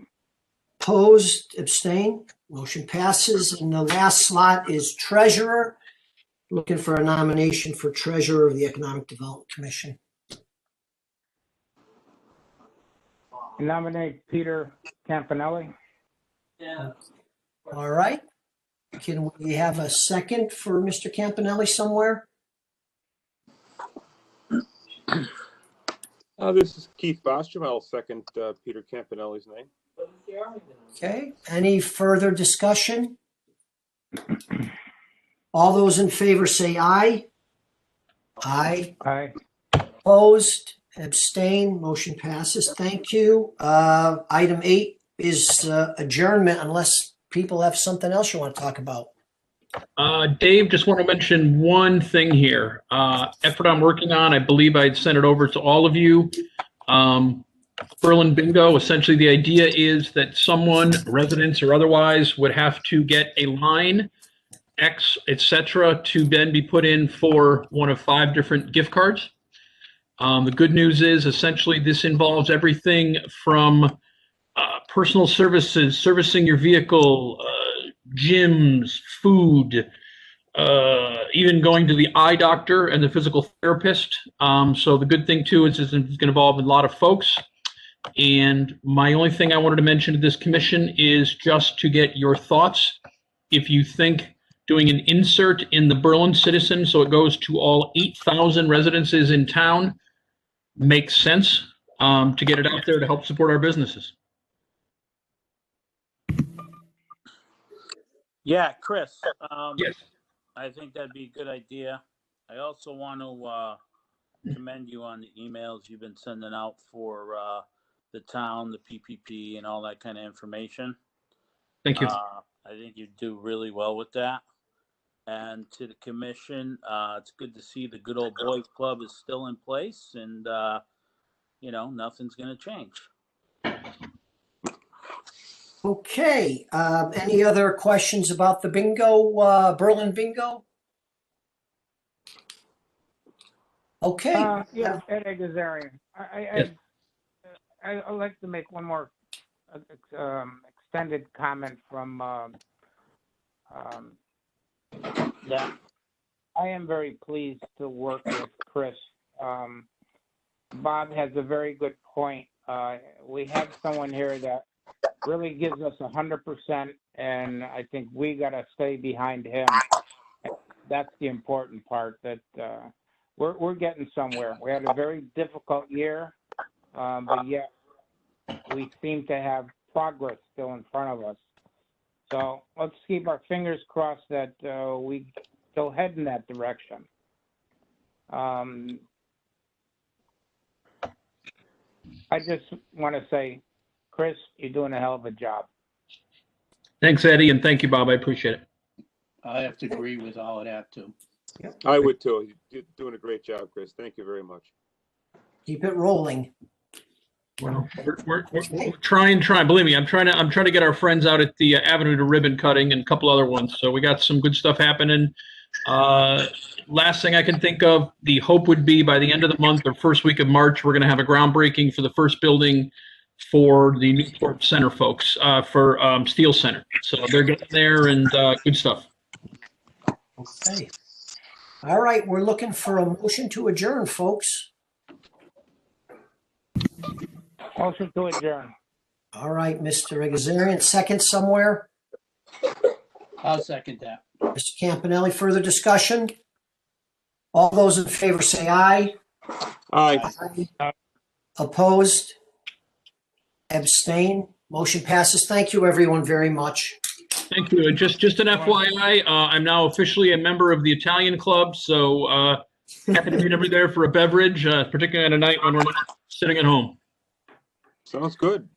Opposed? Abstain? Motion passes. And the last slot is treasurer. Looking for a nomination for treasurer of the Economic Development Commission. Nominate Peter Campanelli. All right. Can we have a second for Mr. Campanelli somewhere? This is Keith Bostrom. I'll second Peter Campanelli's name. Okay, any further discussion? All those in favor say aye. Aye. Aye. Opposed, abstain, motion passes. Thank you. Item 8 is adjournment unless people have something else you want to talk about. Dave, just want to mention one thing here. Effort I'm working on, I believe I'd sent it over to all of you. Berlin Bingo, essentially the idea is that someone, residents or otherwise, would have to get a line, X, etc., to then be put in for one of 5 different gift cards. The good news is essentially this involves everything from personal services, servicing your vehicle, gyms, food, even going to the eye doctor and the physical therapist. So the good thing too is it's going to involve a lot of folks. And my only thing I wanted to mention to this commission is just to get your thoughts. If you think doing an insert in the Berlin Citizen so it goes to all 8,000 residences in town makes sense, to get it out there to help support our businesses. Yeah, Chris. Yes. I think that'd be a good idea. I also want to commend you on the emails you've been sending out for the town, the PPP, and all that kind of information. Thank you. I think you do really well with that. And to the commission, it's good to see the Good Old Boys Club is still in place, and nothing's going to change. Okay, any other questions about the bingo, Berlin Bingo? Okay. Yeah, Ed Gazarian. I'd like to make one more extended comment from that. I am very pleased to work with Chris. Bob has a very good point. We have someone here that really gives us 100%, and I think we got to stay behind him. That's the important part, that we're getting somewhere. We had a very difficult year, but yet we seem to have progress still in front of us. So let's keep our fingers crossed that we still head in that direction. I just want to say, Chris, you're doing a hell of a job. Thanks, Eddie, and thank you, Bob. I appreciate it. I have to agree with all of that too. I would too. You're doing a great job, Chris. Thank you very much. Keep it rolling. Well, we're trying. Believe me, I'm trying to get our friends out at the Avenue to Ribbon Cutting and a couple other ones. So we got some good stuff happening. Last thing I can think of, the hope would be by the end of the month or first week of March, we're going to have a groundbreaking for the first building for the Newport Center folks, for Steel Center. So they're getting there, and good stuff. Okay. All right, we're looking for a motion to adjourn, folks. Motion to adjourn. All right, Mr. Gazarian, second somewhere. I'll second that. Mr. Campanelli, further discussion? All those in favor say aye. Aye. Opposed? Abstain? Motion passes. Thank you, everyone, very much. Thank you. And just an FYI, I'm now officially a member of the Italian club, so happy to be over there for a beverage, particularly on a night when we're not sitting at home. Sounds good.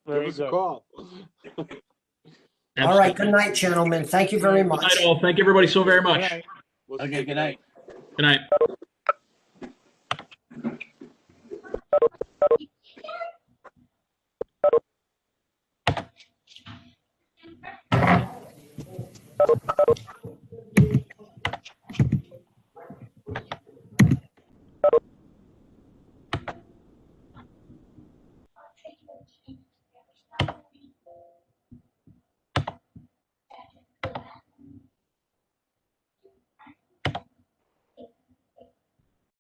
Very Give us a good. call. All right, good night, gentlemen. Thank you very Good much. night, all. Thank you, everybody, so very much. Good night. We'll see Okay, you. good night. Good night.